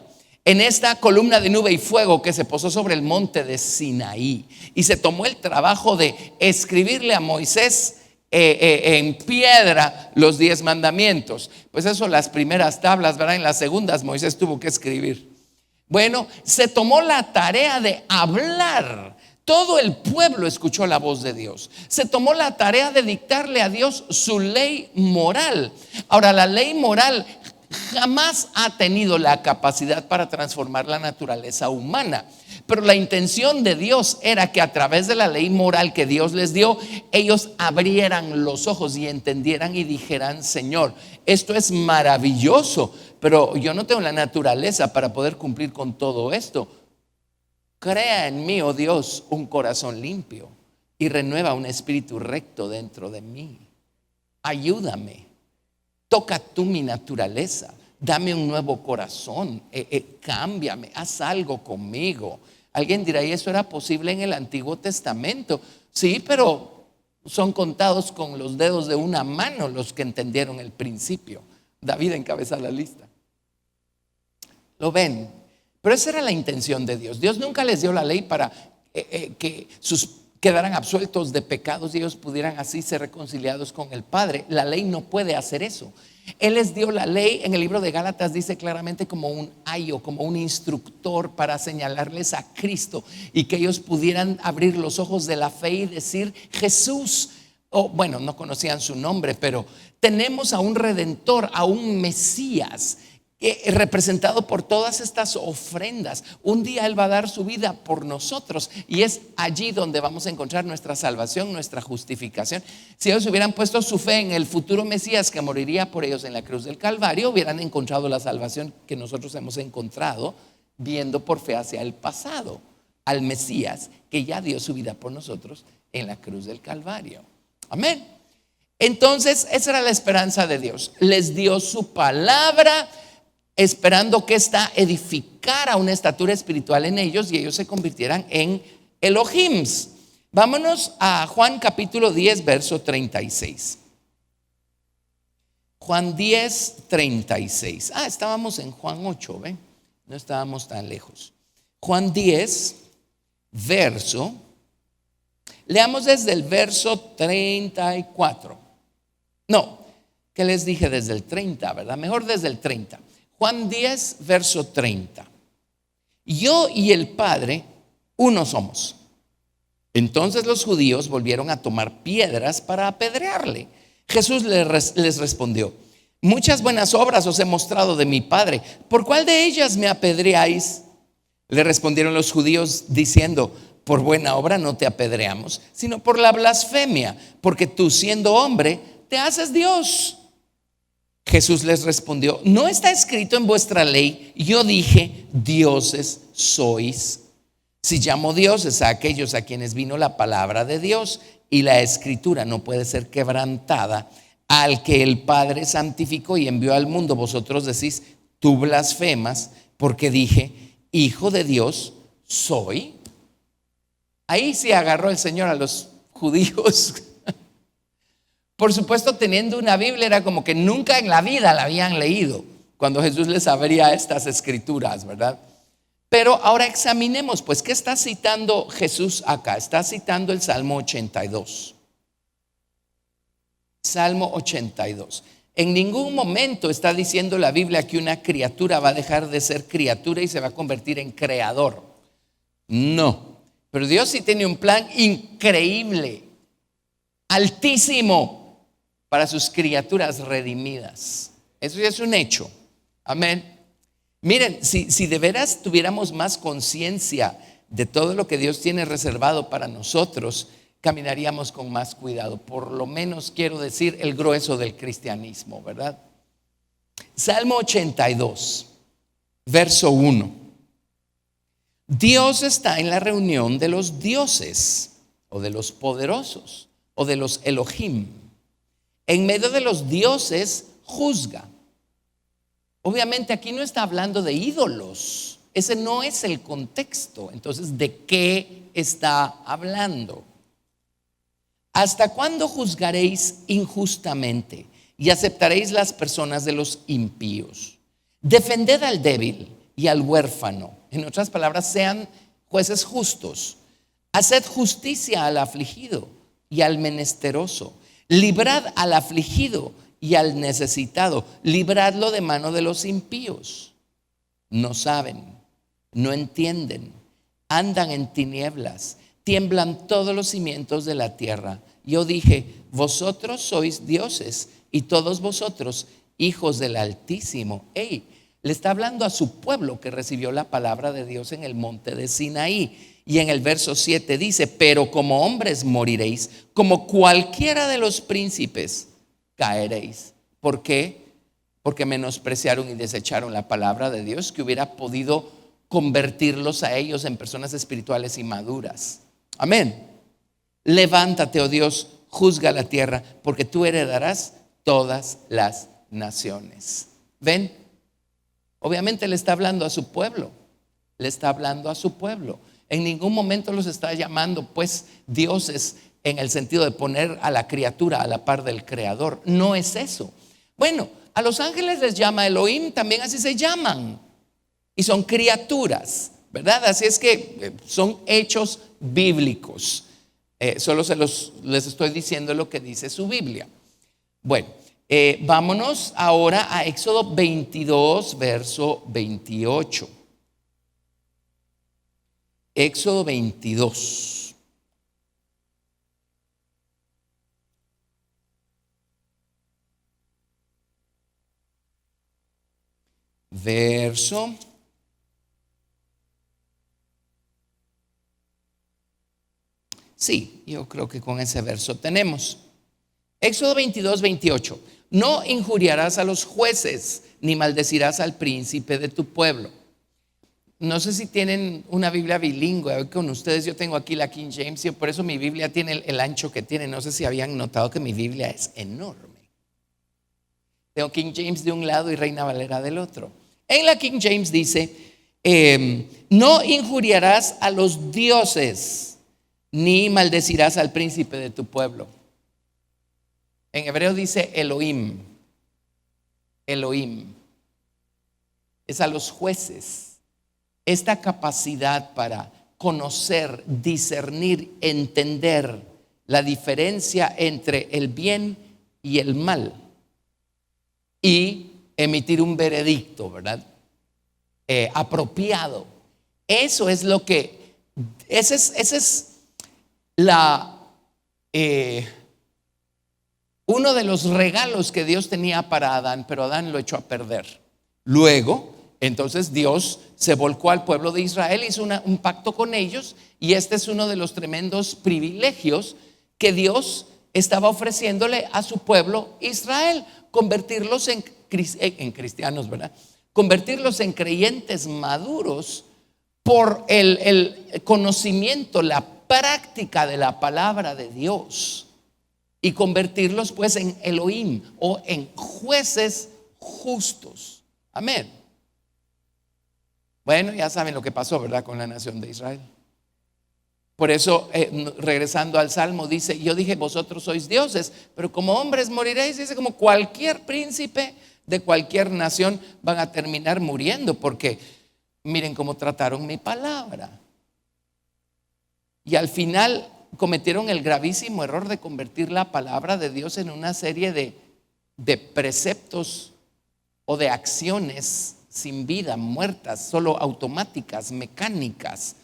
S1: en esta columna de nube y fuego que se posó sobre el monte de Sinaí, y se tomó el trabajo de escribirle a Moisés en piedra los 10 mandamientos. Pues eso, las primeras tablas, ¿verdad? En las segundas Moisés tuvo que escribir. Bueno, se tomó la tarea de hablar. Todo el pueblo escuchó la voz de Dios. Se tomó la tarea de dictarle a Dios su ley moral. Ahora, la ley moral jamás ha tenido la capacidad para transformar la naturaleza humana, pero la intención de Dios era que a través de la ley moral que Dios les dio, ellos abrieran los ojos y entendieran y dijeran: Señor, esto es maravilloso, pero yo no tengo la naturaleza para poder cumplir con todo esto. Crea en mí, oh Dios, un corazón limpio y renueva un espíritu recto dentro de mí. Ayúdame, toca tú mi naturaleza, dame un nuevo corazón, cámbiame, haz algo conmigo. Alguien dirá: ¿y eso era posible en el Antiguo Testamento? Sí, pero son contados con los dedos de una mano los que entendieron el principio. David encabeza la lista. ¿Lo ven? Pero esa era la intención de Dios. Dios nunca les dio la ley para que quedaran absueltos de pecados y ellos pudieran así ser reconciliados con el Padre. La ley no puede hacer eso. Él les dio la ley, en el libro de Gálatas dice claramente, como un ayo, como un instructor para señalarles a Cristo, y que ellos pudieran abrir los ojos de la fe y decir: Jesús, bueno, no conocían su nombre, pero tenemos a un Redentor, a un Mesías, representado por todas estas ofrendas. Un día Él va a dar su vida por nosotros, y es allí donde vamos a encontrar nuestra salvación, nuestra justificación. Si ellos hubieran puesto su fe en el futuro Mesías que moriría por ellos en la cruz del Calvario, hubieran encontrado la salvación que nosotros hemos encontrado viendo por fe hacia el pasado, al Mesías que ya dio su vida por nosotros en la cruz del Calvario. Amén. Entonces esa era la esperanza de Dios. Les dio su palabra, esperando que ésta edificara una estatura espiritual en ellos y ellos se convirtieran en Elohims. Vámonos a Juan capítulo 10, verso 36. Juan 10, 36. Estábamos en Juan 8, ¿ven? No estábamos tan lejos. Juan 10, verso. Leamos desde el verso 34. No, ¿qué les dije? Desde el 30, ¿verdad? Mejor desde el 30. Juan 10, verso 30. Yo y el Padre uno somos. Entonces los judíos volvieron a tomar piedras para apedrearle. Jesús les respondió: muchas buenas obras os he mostrado de mi Padre. ¿Por cuál de ellas me apedreáis? Le respondieron los judíos diciendo: por buena obra no te apedreamos, sino por la blasfemia, porque tú, siendo hombre, te haces Dios. Jesús les respondió: ¿no está escrito en vuestra ley, yo dije, dioses sois? Si llamo dioses a aquellos a quienes vino la palabra de Dios, y la escritura no puede ser quebrantada, al que el Padre santificó y envió al mundo, vosotros decís: tú blasfemas, porque dije, hijo de Dios soy. Ahí sí agarró el Señor a los judíos. Por supuesto, teniendo una Biblia, era como que nunca en la vida la habían leído cuando Jesús les abría estas escrituras, ¿verdad? Pero ahora examinemos, pues, ¿qué está citando Jesús acá? Está citando el Salmo 82. Salmo 82. En ningún momento está diciendo la Biblia que una criatura va a dejar de ser criatura y se va a convertir en creador. No. Pero Dios sí tiene un plan increíble, altísimo, para sus criaturas redimidas. Eso ya es un hecho. Amén. Miren, si de veras tuviéramos más conciencia de todo lo que Dios tiene reservado para nosotros, caminaríamos con más cuidado. Por lo menos quiero decir el grueso del cristianismo, ¿verdad? Salmo 82, verso 1. Dios está en la reunión de los dioses, o de los poderosos, o de los Elohim. En medio de los dioses juzga. Obviamente aquí no está hablando de ídolos. Ese no es el contexto. Entonces, ¿de qué está hablando? ¿Hasta cuándo juzgaréis injustamente y aceptaréis las personas de los impíos? Defended al débil y al huérfano. En otras palabras, sean jueces justos. Haced justicia al afligido y al menesteroso. Librad al afligido y al necesitado. Libradlo de mano de los impíos. No saben, no entienden, andan en tinieblas, tiemblan todos los cimientos de la tierra. Yo dije: vosotros sois dioses y todos vosotros hijos del Altísimo. Le está hablando a su pueblo que recibió la palabra de Dios en el monte de Sinaí. Y en el verso 7 dice: pero como hombres moriréis, como cualquiera de los príncipes caeréis. ¿Por qué? Porque menospreciaron y desecharon la palabra de Dios, que hubiera podido convertirlos a ellos en personas espirituales y maduras. Amén. Levántate, oh Dios, juzga la tierra, porque tú heredarás todas las naciones. ¿Ven? Obviamente le está hablando a su pueblo. Le está hablando a su pueblo. En ningún momento los está llamando, pues, dioses en el sentido de poner a la criatura a la par del creador. No es eso. Bueno, a los ángeles les llama Elohim, también así se llaman. Y son criaturas, ¿verdad? Así es que son hechos bíblicos. Solo les estoy diciendo lo que dice su Biblia. Bueno, vámonos ahora a Éxodo 22, verso 28. Éxodo 22. Verso. Sí, yo creo que con ese verso tenemos. Éxodo 22, 28. No injuriarás a los jueces, ni maldecirás al príncipe de tu pueblo. No sé si tienen una Biblia bilingüe con ustedes. Yo tengo aquí la King James y por eso mi Biblia tiene el ancho que tiene. No sé si habían notado que mi Biblia es enorme. Tengo King James de un lado y Reina Valera del otro. En la King James dice: no injuriarás a los dioses, ni maldecirás al príncipe de tu pueblo. En hebreo dice Elohim. Elohim es a los jueces. Esta capacidad para conocer, discernir, entender la diferencia entre el bien y el mal y emitir un veredicto, ¿verdad? Apropiado. Eso es lo que, ese es uno de los regalos que Dios tenía para Adán, pero Adán lo echó a perder. Luego Entonces Dios se volcó al pueblo de Israel, hizo un pacto con ellos, y este es uno de los tremendos privilegios que Dios estaba ofreciéndole a su pueblo Israel: convertirlos en cristianos, ¿verdad? Convertirlos en creyentes maduros por el conocimiento, la práctica de la palabra de Dios, y convertirlos pues en Elohim, o en jueces justos. Amén. Bueno, ya saben lo que pasó, ¿verdad?, con la nación de Israel. Por eso, regresando al Salmo, dice: yo dije, vosotros sois dioses, pero como hombres moriréis. Dice, como cualquier príncipe de cualquier nación van a terminar muriendo, porque miren cómo trataron mi palabra. Y al final cometieron el gravísimo error de convertir la palabra de Dios en una serie de preceptos o de acciones sin vida, muertas, solo automáticas, mecánicas.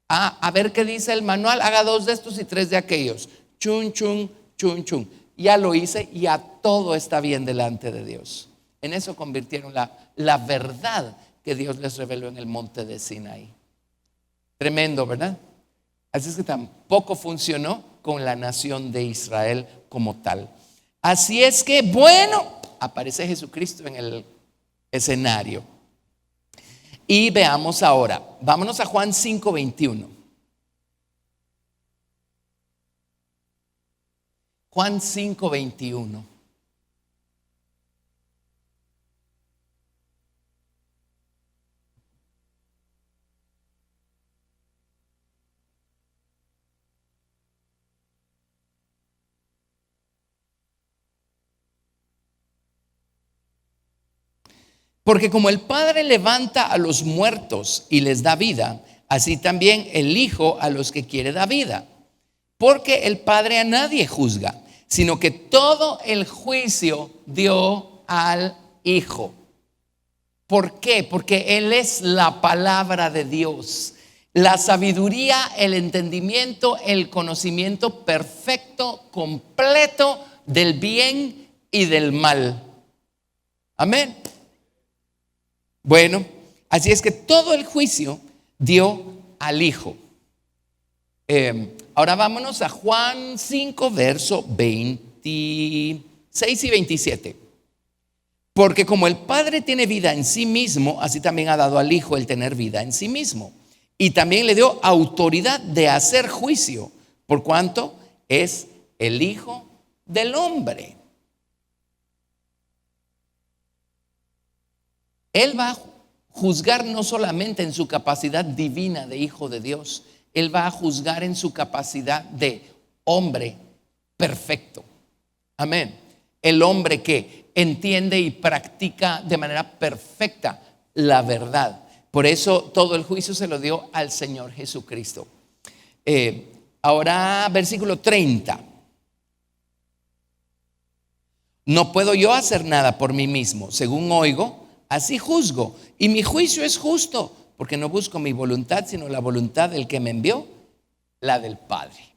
S1: A ver qué dice el manual: haga 2 de estos y 3 de aquellos. Chun, chun, chun, chun. Ya lo hice, y ya todo está bien delante de Dios. En eso convirtieron la verdad que Dios les reveló en el monte de Sinaí. Tremendo, ¿verdad? Así es que tampoco funcionó con la nación de Israel como tal. Así es que, bueno, aparece Jesucristo en el escenario. Y veamos ahora, vámonos a Juan 5:21. Juan 5:21. Porque como el Padre levanta a los muertos y les da vida, así también el Hijo a los que quiere da vida. Porque el Padre a nadie juzga, sino que todo el juicio dio al Hijo. ¿Por qué? Porque Él es la palabra de Dios, la sabiduría, el entendimiento, el conocimiento perfecto, completo del bien y del mal. Amén. Bueno, así es que todo el juicio dio al Hijo. Ahora vámonos a Juan 5, verso 26 y 27. Porque como el Padre tiene vida en sí mismo, así también ha dado al Hijo el tener vida en sí mismo. Y también le dio autoridad de hacer juicio, por cuanto es el Hijo del hombre. Él va a juzgar no solamente en su capacidad divina de Hijo de Dios, Él va a juzgar en su capacidad de hombre perfecto. Amén. El hombre que entiende y practica de manera perfecta la verdad. Por eso todo el juicio se lo dio al Señor Jesucristo. Ahora versículo 30. No puedo yo hacer nada por mí mismo. Según oigo, así juzgo. Y mi juicio es justo, porque no busco mi voluntad, sino la voluntad del que me envió, la del Padre.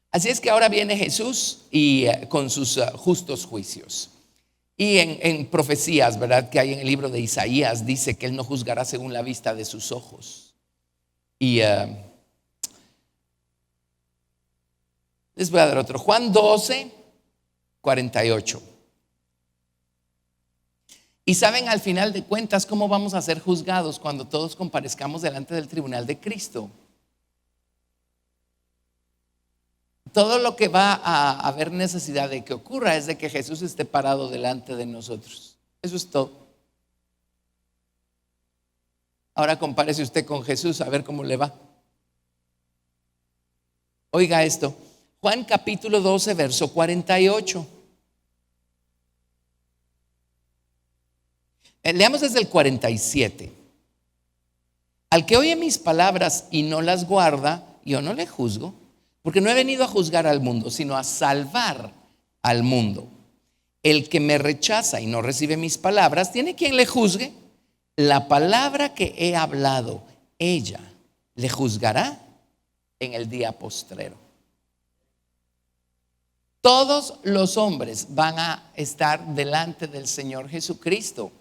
S1: Así es que ahora viene Jesús y con sus justos juicios. Y en profecías, ¿verdad?, que hay en el libro de Isaías, dice que Él no juzgará según la vista de sus ojos. Y les voy a dar otro. Juan 12, 48. Y saben, al final de cuentas, cómo vamos a ser juzgados cuando todos comparezcamos delante del tribunal de Cristo. Todo lo que va a haber necesidad de que ocurra es de que Jesús esté parado delante de nosotros. Eso es todo. Ahora compárese usted con Jesús a ver cómo le va. Oiga esto, Juan capítulo 12, verso 48. Leamos desde el 47. Al que oye mis palabras y no las guarda, yo no le juzgo, porque no he venido a juzgar al mundo, sino a salvar al mundo. El que me rechaza y no recibe mis palabras, tiene quien le juzgue. La palabra que he hablado, ella le juzgará en el día postrero. Todos los hombres van a estar delante del Señor Jesucristo.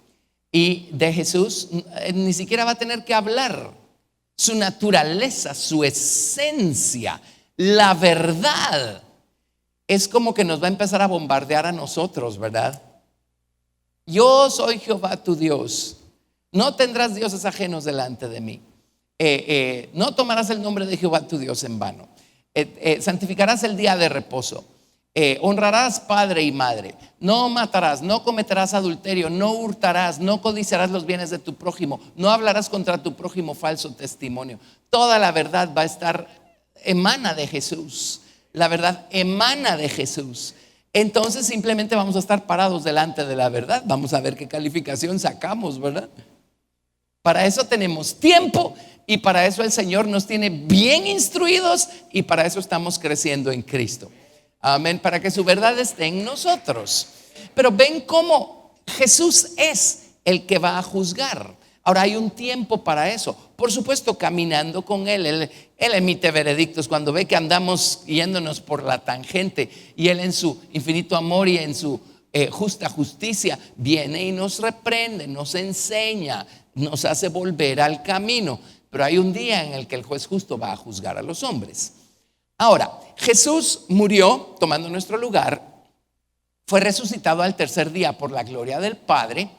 S1: Y de Jesús ni siquiera va a tener que hablar. Su naturaleza, su esencia, la verdad, es como que nos va a empezar a bombardear a nosotros, ¿verdad? Yo soy Jehová tu Dios. No tendrás dioses ajenos delante de mí. No tomarás el nombre de Jehová tu Dios en vano. Santificarás el día de reposo. Honrarás padre y madre. No matarás, no cometerás adulterio, no hurtarás, no codiciarás los bienes de tu prójimo, no hablarás contra tu prójimo falso testimonio. Toda la verdad va a estar, emana de Jesús. La verdad emana de Jesús. Entonces simplemente vamos a estar parados delante de la verdad. Vamos a ver qué calificación sacamos, ¿verdad? Para eso tenemos tiempo y para eso el Señor nos tiene bien instruidos y para eso estamos creciendo en Cristo. Amén, para que su verdad esté en nosotros. Pero ven cómo Jesús es el que va a juzgar. Ahora hay un tiempo para eso. Por supuesto, caminando con Él emite veredictos cuando ve que andamos yéndonos por la tangente. Y Él en su infinito amor y en su justa justicia viene y nos reprende, nos enseña, nos hace volver al camino. Pero hay un día en el que el juez justo va a juzgar a los hombres. Ahora, Jesús murió tomando nuestro lugar, fue resucitado al tercer día por la gloria del Padre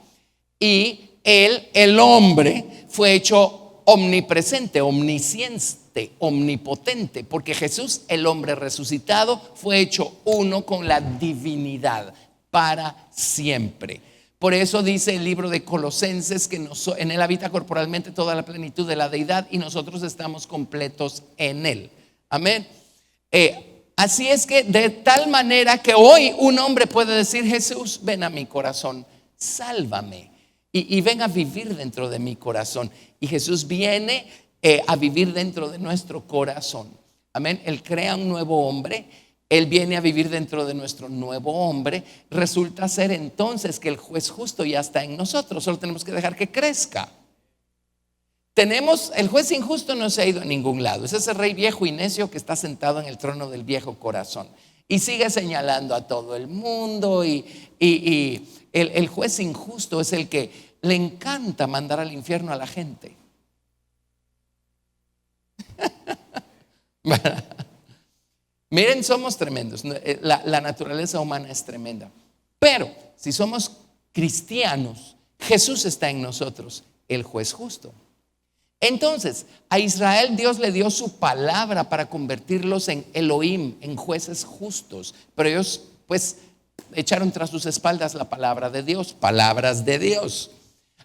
S1: y Él, el hombre, fue hecho omnipresente, omnisciente, omnipotente, porque Jesús, el hombre resucitado, fue hecho uno con la divinidad para siempre. Por eso dice el libro de Colosenses que en Él habita corporalmente toda la plenitud de la deidad y nosotros estamos completos en Él. Amén. Así es que de tal manera que hoy un hombre puede decir: Jesús, ven a mi corazón, sálvame y ven a vivir dentro de mi corazón. Y Jesús viene a vivir dentro de nuestro corazón. Amén. Él crea un nuevo hombre, Él viene a vivir dentro de nuestro nuevo hombre. Resulta ser entonces que el juez justo ya está en nosotros, solo tenemos que dejar que crezca. El juez injusto no se ha ido a ningún lado. Es ese rey viejo y necio que está sentado en el trono del viejo corazón y sigue señalando a todo el mundo. Y el juez injusto es el que le encanta mandar al infierno a la gente. Miren, somos tremendos. La naturaleza humana es tremenda. Pero si somos cristianos, Jesús está en nosotros, el juez justo. Entonces, a Israel Dios le dio su palabra para convertirlos en Elohim, en jueces justos. Pero ellos pues echaron tras sus espaldas la palabra de Dios, palabras de Dios.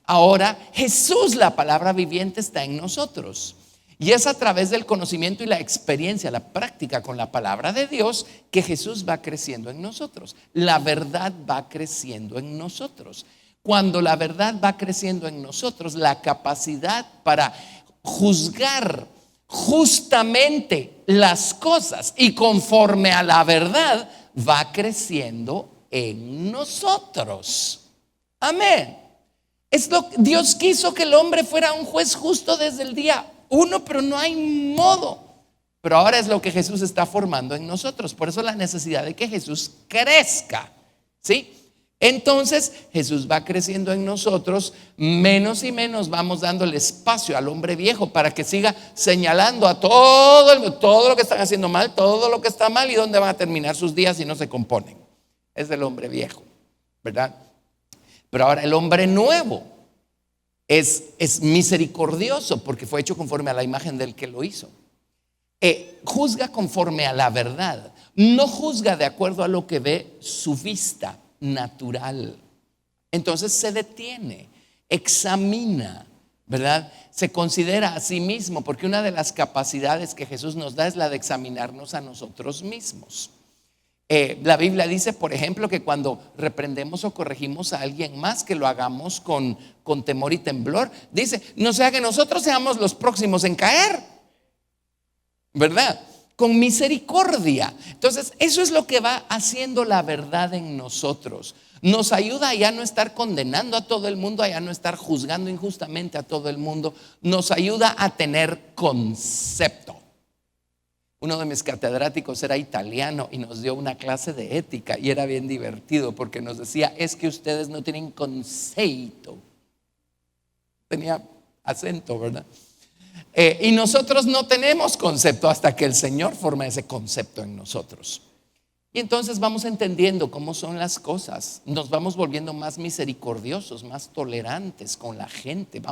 S1: Ahora Jesús, la palabra viviente, está en nosotros. Y es a través del conocimiento y la experiencia, la práctica con la palabra de Dios, que Jesús va creciendo en nosotros. La verdad va creciendo en nosotros. Cuando la verdad va creciendo en nosotros, la capacidad para juzgar justamente las cosas y conforme a la verdad va creciendo en nosotros. Amén. Dios quiso que el hombre fuera un juez justo desde el día 1, pero no hay modo. Pero ahora es lo que Jesús está formando en nosotros. Por eso la necesidad de que Jesús crezca. ¿Sí? Entonces Jesús va creciendo en nosotros, menos y menos vamos dándole espacio al hombre viejo para que siga señalando a todo lo que están haciendo mal, todo lo que está mal y dónde van a terminar sus días si no se componen. Es el hombre viejo, ¿verdad? Pero ahora el hombre nuevo es misericordioso porque fue hecho conforme a la imagen del que lo hizo. Juzga conforme a la verdad, no juzga de acuerdo a lo que ve su vista natural. Entonces se detiene, examina, ¿verdad? Se considera a sí mismo, porque una de las capacidades que Jesús nos da es la de examinarnos a nosotros mismos. La Biblia dice, por ejemplo, que cuando reprendemos o corregimos a alguien más, que lo hagamos con temor y temblor. Dice, no sea que nosotros seamos los próximos en caer, ¿verdad? Con misericordia. Entonces eso es lo que va haciendo la verdad en nosotros. Nos ayuda a ya no estar condenando a todo el mundo, a ya no estar juzgando injustamente a todo el mundo. Nos ayuda a tener concepto. Uno de mis catedráticos era italiano y nos dio una clase de ética y era bien divertido porque nos decía: es que ustedes no tienen concepto tenía acento, ¿verdad? Y nosotros no tenemos concepto hasta que el Señor forma ese concepto en nosotros. Y entonces vamos entendiendo cómo son las cosas. Nos vamos volviendo más misericordiosos, más tolerantes con la gente.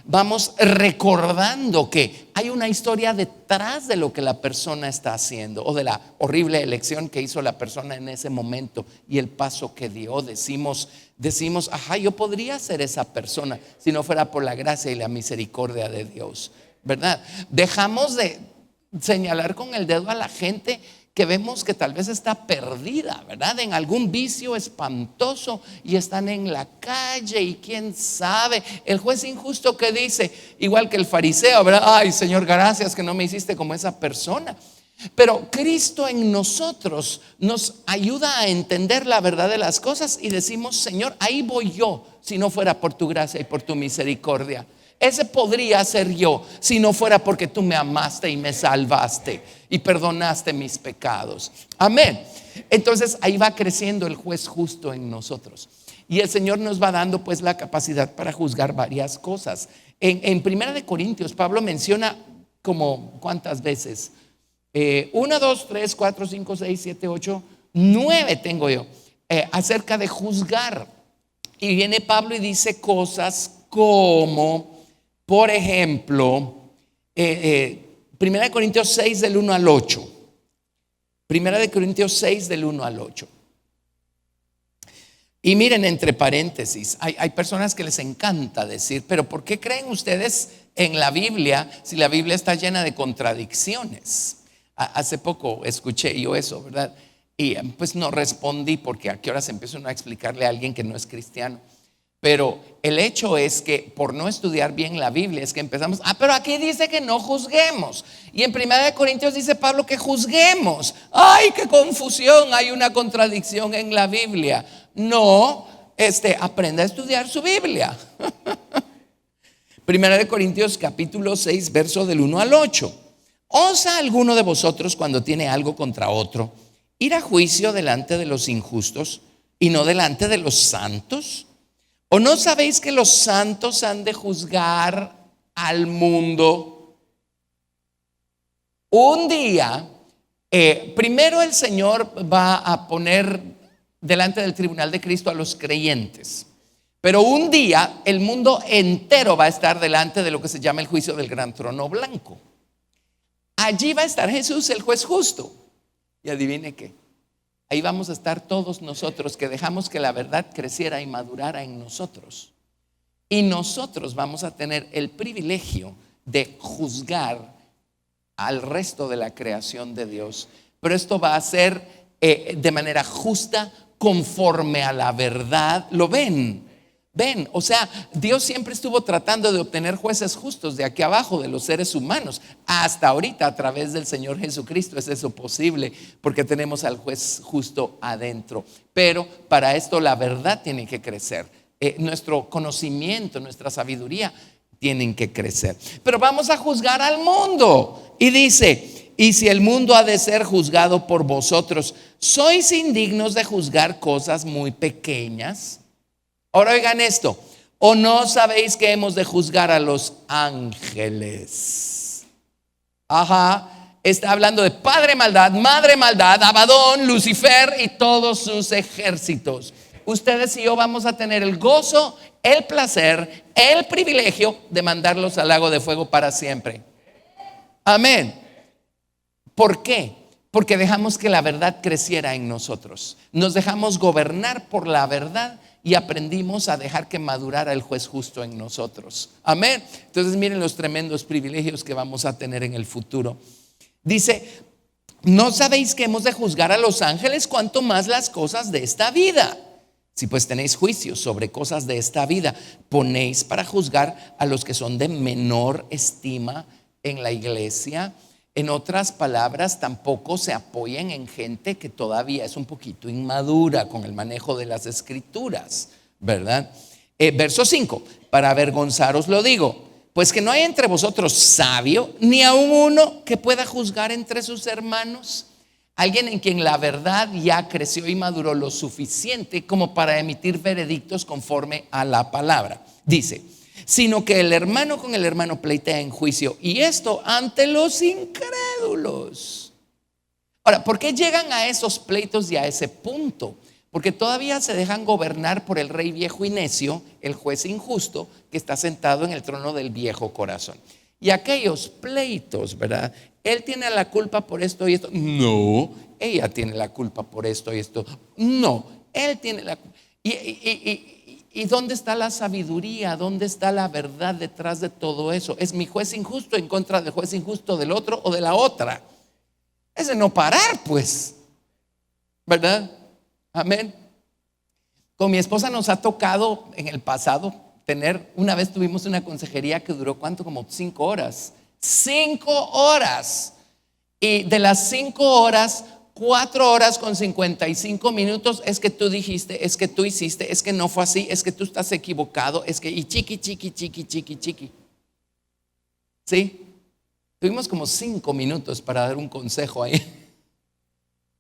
S1: Vamos recordando que hay una historia detrás de lo que la persona está haciendo, o de la horrible elección que hizo la persona en ese momento y el paso que dio. Decimos, ajá, yo podría ser esa persona si no fuera por la gracia y la misericordia de Dios, ¿verdad? Dejamos de señalar con el dedo a la gente que vemos que tal vez está perdida, ¿verdad? En algún vicio espantoso y están en la calle y quién sabe. El juez injusto que dice, igual que el fariseo, ¿verdad? Ay, Señor, gracias que no me hiciste como esa persona. Pero Cristo en nosotros nos ayuda a entender la verdad de las cosas y decimos, Señor, ahí voy yo si no fuera por tu gracia y por tu misericordia. Ese podría ser yo si no fuera porque tú me amaste y me salvaste y perdonaste mis pecados. Amén. Entonces ahí va creciendo el juez justo en nosotros. Y el Señor nos va dando pues la capacidad para juzgar varias cosas. En 1 Corintios, Pablo menciona como ¿cuántas veces? 1, 2, 3, 4, 5, 6, 7, 8, 9 tengo yo. Acerca de juzgar. Y viene Pablo y dice cosas como... Por ejemplo, 1 Corintios 6 del 1 al 8. 1 Corintios 6 del 1 al 8. Y miren, entre paréntesis, hay personas que les encanta decir, pero ¿por qué creen ustedes en la Biblia si la Biblia está llena de contradicciones? Hace poco escuché yo eso, ¿verdad? Y pues no respondí porque a qué horas empiezo a explicarle a alguien que no es cristiano. Pero el hecho es que por no estudiar bien la Biblia es que empezamos, pero aquí dice que no juzguemos. Y en 1 Corintios dice Pablo que juzguemos. ¡Ay, qué confusión! Hay una contradicción en la Biblia. No, aprenda a estudiar su Biblia. 1 Corintios capítulo 6, verso del 1 al 8. ¿Osa alguno de vosotros cuando tiene algo contra otro ir a juicio delante de los injustos y no delante de los santos? ¿O no sabéis que los santos han de juzgar al mundo? Un día, primero el Señor va a poner delante del tribunal de Cristo a los creyentes. Pero un día el mundo entero va a estar delante de lo que se llama el juicio del gran trono blanco. Allí va a estar Jesús, el juez justo. Y adivine qué. Ahí vamos a estar todos nosotros que dejamos que la verdad creciera y madurara en nosotros. Y nosotros vamos a tener el privilegio de juzgar al resto de la creación de Dios. Pero esto va a ser de manera justa, conforme a la verdad. ¿Lo ven? Ven, o sea, Dios siempre estuvo tratando de obtener jueces justos de aquí abajo de los seres humanos. Hasta ahorita a través del Señor Jesucristo es eso posible porque tenemos al juez justo adentro. Pero para esto la verdad tiene que crecer. Nuestro conocimiento, nuestra sabiduría tienen que crecer. Pero vamos a juzgar al mundo. Y dice, y si el mundo ha de ser juzgado por vosotros, ¿sois indignos de juzgar cosas muy pequeñas? Ahora oigan esto, ¿o no sabéis que hemos de juzgar a los ángeles? Ajá, está hablando de padre maldad, madre maldad, Abadón, Lucifer y todos sus ejércitos. Ustedes y yo vamos a tener el gozo, el placer, el privilegio de mandarlos al lago de fuego para siempre. Amén. ¿Por qué? Porque dejamos que la verdad creciera en nosotros. Nos dejamos gobernar por la verdad y aprendimos a dejar que madurara el juez justo en nosotros. Amén. Entonces miren los tremendos privilegios que vamos a tener en el futuro. Dice, ¿no sabéis que hemos de juzgar a los ángeles cuanto más las cosas de esta vida? Si pues tenéis juicios sobre cosas de esta vida, ponéis para juzgar a los que son de menor estima en la iglesia. En otras palabras, tampoco se apoyen en gente que todavía es un poquito inmadura con el manejo de las escrituras, ¿verdad? Verso 5, para avergonzaros lo digo, pues que no hay entre vosotros sabio, ni aun uno que pueda juzgar entre sus hermanos. Alguien en quien la verdad ya creció y maduró lo suficiente como para emitir veredictos conforme a la palabra. Dice, sino que el hermano con el hermano pleitea en juicio, y esto ante los incrédulos. Ahora, ¿por qué llegan a esos pleitos y a ese punto? Porque todavía se dejan gobernar por el rey viejo y necio, el juez injusto, que está sentado en el trono del viejo corazón. Y aquellos pleitos, ¿verdad? Él tiene la culpa por esto y esto. No, ella tiene la culpa por esto y esto. No, él tiene la culpa. ¿Y dónde está la sabiduría? ¿Dónde está la verdad detrás de todo eso? ¿Es mi juez injusto en contra del juez injusto del otro o de la otra? Es de no parar, pues, ¿verdad? Amén. Con mi esposa nos ha tocado en el pasado una vez tuvimos una consejería que duró ¿cuánto? Como 5 horas. 5 horas. Y de las 5 horas, 4 horas con 55 minutos es que tú dijiste, es que tú hiciste, es que no fue así, es que tú estás equivocado, es que y chiqui. ¿Sí? Tuvimos como 5 minutos para dar un consejo ahí.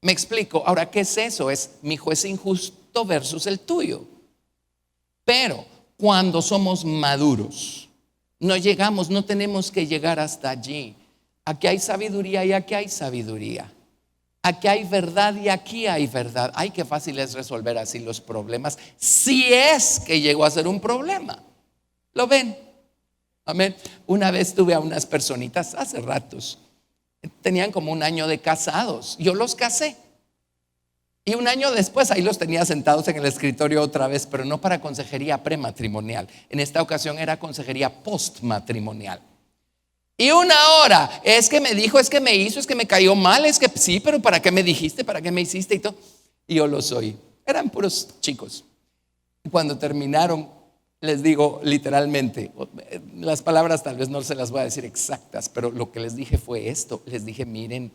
S1: Me explico. Ahora, ¿qué es eso? Es mi juez injusto versus el tuyo. Pero cuando somos maduros, no llegamos, no tenemos que llegar hasta allí. Aquí hay sabiduría y aquí hay sabiduría. Aquí hay verdad y aquí hay verdad. Ay, qué fácil es resolver así los problemas, si es que llegó a ser un problema. ¿Lo ven? Amén. Una vez tuve a unas personitas hace ratos. Tenían como 1 año de casados. Yo los casé. Y 1 año después ahí los tenía sentados en el escritorio otra vez, pero no para consejería prematrimonial. En esta ocasión era consejería postmatrimonial. Y 1 hora, es que me dijo, es que me hizo, es que me cayó mal, es que sí, pero ¿para qué me dijiste? ¿Para qué me hiciste? Y todo. Y yo los oí. Eran puros chicos. Y cuando terminaron, les digo literalmente, las palabras tal vez no se las voy a decir exactas, pero lo que les dije fue esto. Les dije, miren,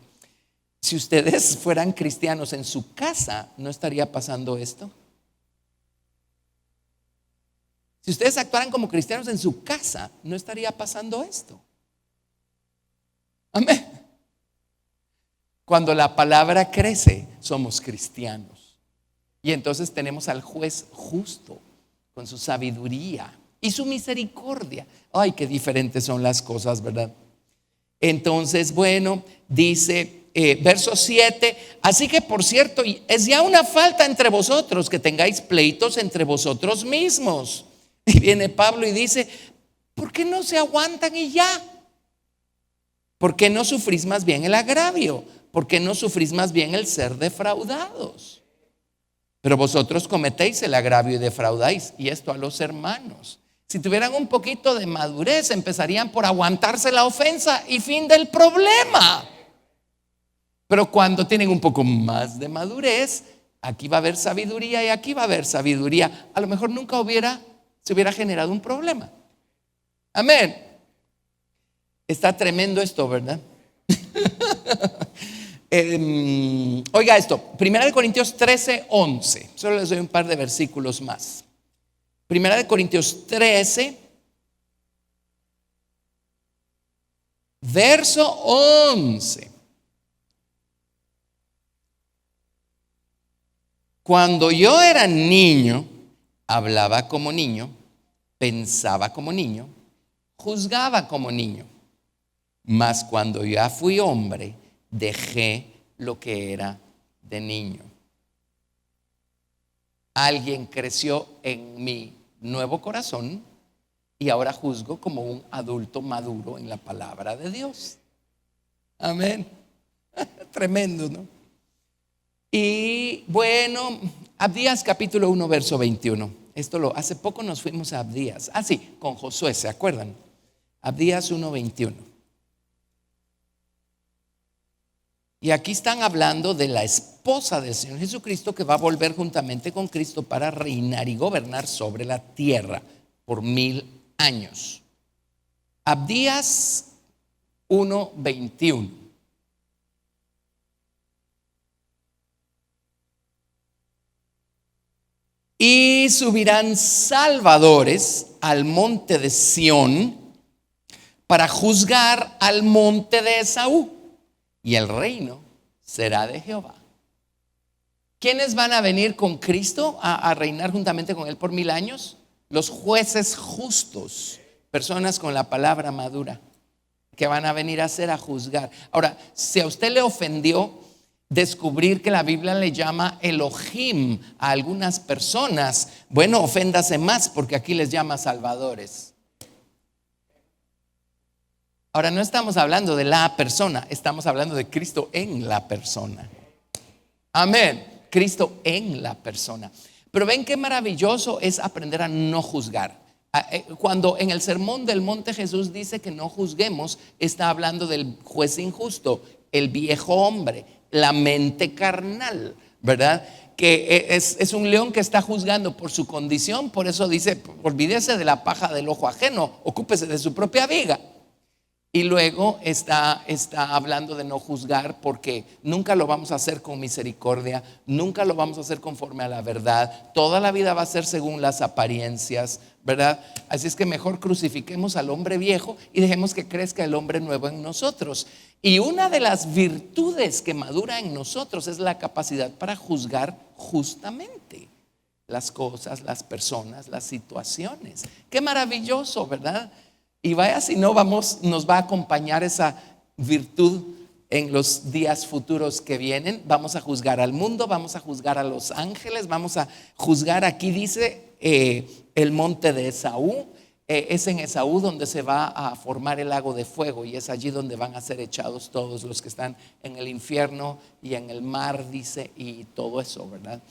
S1: si ustedes fueran cristianos en su casa, ¿no estaría pasando esto? Si ustedes actuaran como cristianos en su casa, ¿no estaría pasando esto? Amén. Cuando la palabra crece, somos cristianos. Y entonces tenemos al juez justo, con su sabiduría y su misericordia. Ay, qué diferentes son las cosas, ¿verdad? Entonces, bueno, dice verso 7, así que por cierto, es ya una falta entre vosotros que tengáis pleitos entre vosotros mismos. Y viene Pablo y dice, ¿por qué no se aguantan y ya? ¿Por qué no sufrís más bien el agravio? ¿Por qué no sufrís más bien el ser defraudados? Pero vosotros cometéis el agravio y defraudáis, y esto a los hermanos. Si tuvieran un poquito de madurez, empezarían por aguantarse la ofensa y fin del problema. Pero cuando tienen un poco más de madurez, aquí va a haber sabiduría y aquí va a haber sabiduría. A lo mejor nunca se hubiera generado un problema. Amén. Está tremendo esto, ¿verdad? Oiga esto, 1 Corintios 13:11. Solo les doy un par de versículos más. 1 Corintios 13, verso 11. Cuando yo era niño, hablaba como niño, pensaba como niño, juzgaba como niño. Mas cuando ya fui hombre, dejé lo que era de niño. Alguien creció en mi nuevo corazón y ahora juzgo como un adulto maduro en la palabra de Dios. Amén. Tremendo, ¿no? Y bueno, Abdías capítulo 1 verso 21. Hace poco nos fuimos a Abdías. Sí, con Josué, ¿se acuerdan? Abdías 1:21. Y aquí están hablando de la esposa del Señor Jesucristo que va a volver juntamente con Cristo para reinar y gobernar sobre la tierra por 1000 años. Abdías 1:21. Y subirán salvadores al monte de Sión para juzgar al monte de Esaú, y el reino será de Jehová. ¿Quiénes van a venir con Cristo a reinar juntamente con él por 1000 años? los jueces justos, personas con la palabra madura, que van a venir a juzgar. Ahora, si a usted le ofendió descubrir que la Biblia le llama Elohim a algunas personas, bueno, oféndase más, porque aquí les llama salvadores. Ahora, no estamos hablando de la persona, estamos hablando de Cristo en la persona. Amén. Cristo en la persona. Pero ven qué maravilloso es aprender a no juzgar. Cuando en el sermón del monte Jesús dice que no juzguemos, está hablando del juez injusto, el viejo hombre, la mente carnal, ¿verdad? Que es un león que está juzgando por su condición. Por eso dice, olvídese de la paja del ojo ajeno, ocúpese de su propia viga. Y luego está hablando de no juzgar, porque nunca lo vamos a hacer con misericordia, nunca lo vamos a hacer conforme a la verdad. Toda la vida va a ser según las apariencias, ¿verdad? Así es que mejor crucifiquemos al hombre viejo y dejemos que crezca el hombre nuevo en nosotros. Y una de las virtudes que madura en nosotros es la capacidad para juzgar justamente las cosas, las personas, las situaciones. Qué maravilloso, ¿verdad? Y vaya si no nos va a acompañar esa virtud en los días futuros que vienen. Vamos a juzgar al mundo, vamos a juzgar a los ángeles, vamos a juzgar, aquí dice el monte de Esaú. Es en Esaú donde se va a formar el lago de fuego, y es allí donde van a ser echados todos los que están en el infierno y en el mar, dice, y todo eso, ¿verdad?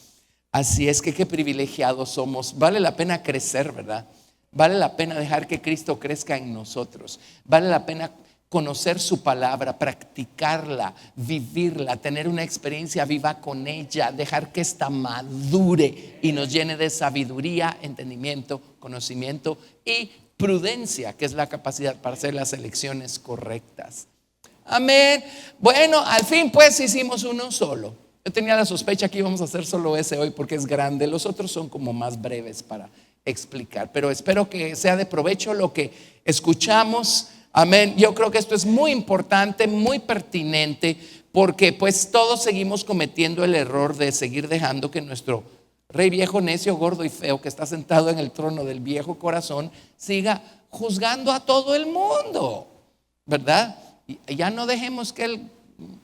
S1: Así es que qué privilegiados somos. Vale la pena crecer, ¿verdad? Vale la pena dejar que Cristo crezca en nosotros. Vale la pena conocer su palabra, practicarla, vivirla, tener una experiencia viva con ella, dejar que esta madure y nos llene de sabiduría, entendimiento, conocimiento y prudencia, que es la capacidad para hacer las elecciones correctas. Amén. Bueno, al fin pues hicimos uno solo. Yo tenía la sospecha que íbamos a hacer solo ese hoy porque es grande. Los otros son como más breves para explicar, pero espero que sea de provecho lo que escuchamos. Amén. Yo creo que esto es muy importante, muy pertinente, porque pues todos seguimos cometiendo el error de seguir dejando que nuestro rey viejo, necio, gordo y feo, que está sentado en el trono del viejo corazón, siga juzgando a todo el mundo, ¿verdad? Y ya no dejemos que él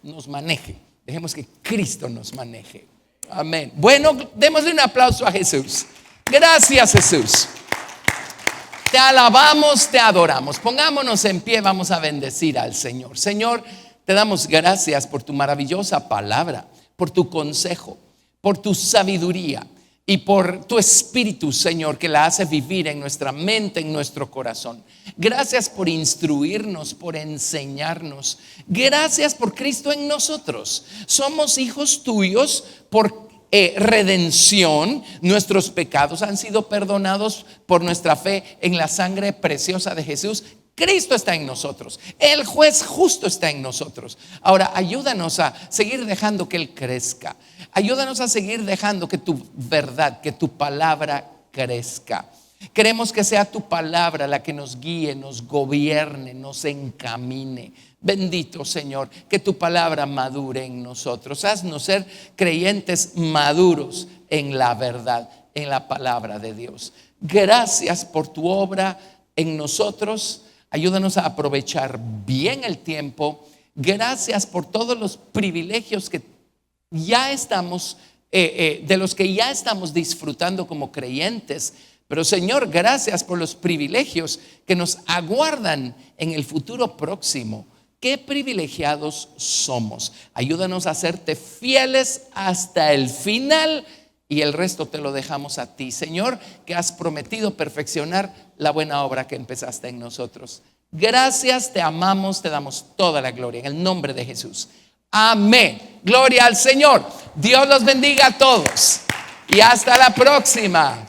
S1: nos maneje, dejemos que Cristo nos maneje. Amén. Bueno, démosle un aplauso a Jesús. Gracias, Jesús. Te alabamos, te adoramos. Pongámonos en pie, vamos a bendecir al Señor. Señor, te damos gracias por tu maravillosa palabra, por tu consejo, por tu sabiduría y por tu espíritu, Señor, que la hace vivir en nuestra mente, en nuestro corazón. Gracias por instruirnos, por enseñarnos. Gracias por Cristo en nosotros. Somos hijos tuyos por redención. Nuestros pecados han sido perdonados por nuestra fe en la sangre preciosa de Jesús. Cristo está en nosotros, el juez justo está en nosotros. Ahora ayúdanos a seguir dejando que Él crezca. Ayúdanos a seguir dejando que tu verdad, que tu palabra crezca. Queremos que sea tu palabra la que nos guíe, nos gobierne, nos encamine. Bendito Señor, que tu palabra madure en nosotros. Haznos ser creyentes maduros en la verdad, en la palabra de Dios. Gracias por tu obra en nosotros. Ayúdanos a aprovechar bien el tiempo. Gracias por todos los privilegios que ya estamos, de los que ya estamos disfrutando como creyentes. Pero Señor, gracias por los privilegios que nos aguardan en el futuro próximo. Qué privilegiados somos. Ayúdanos a serte fieles hasta el final, y el resto te lo dejamos a ti, Señor, que has prometido perfeccionar la buena obra que empezaste en nosotros. Gracias, te amamos, te damos toda la gloria en el nombre de Jesús. Amén. Gloria al Señor. Dios los bendiga a todos y hasta la próxima.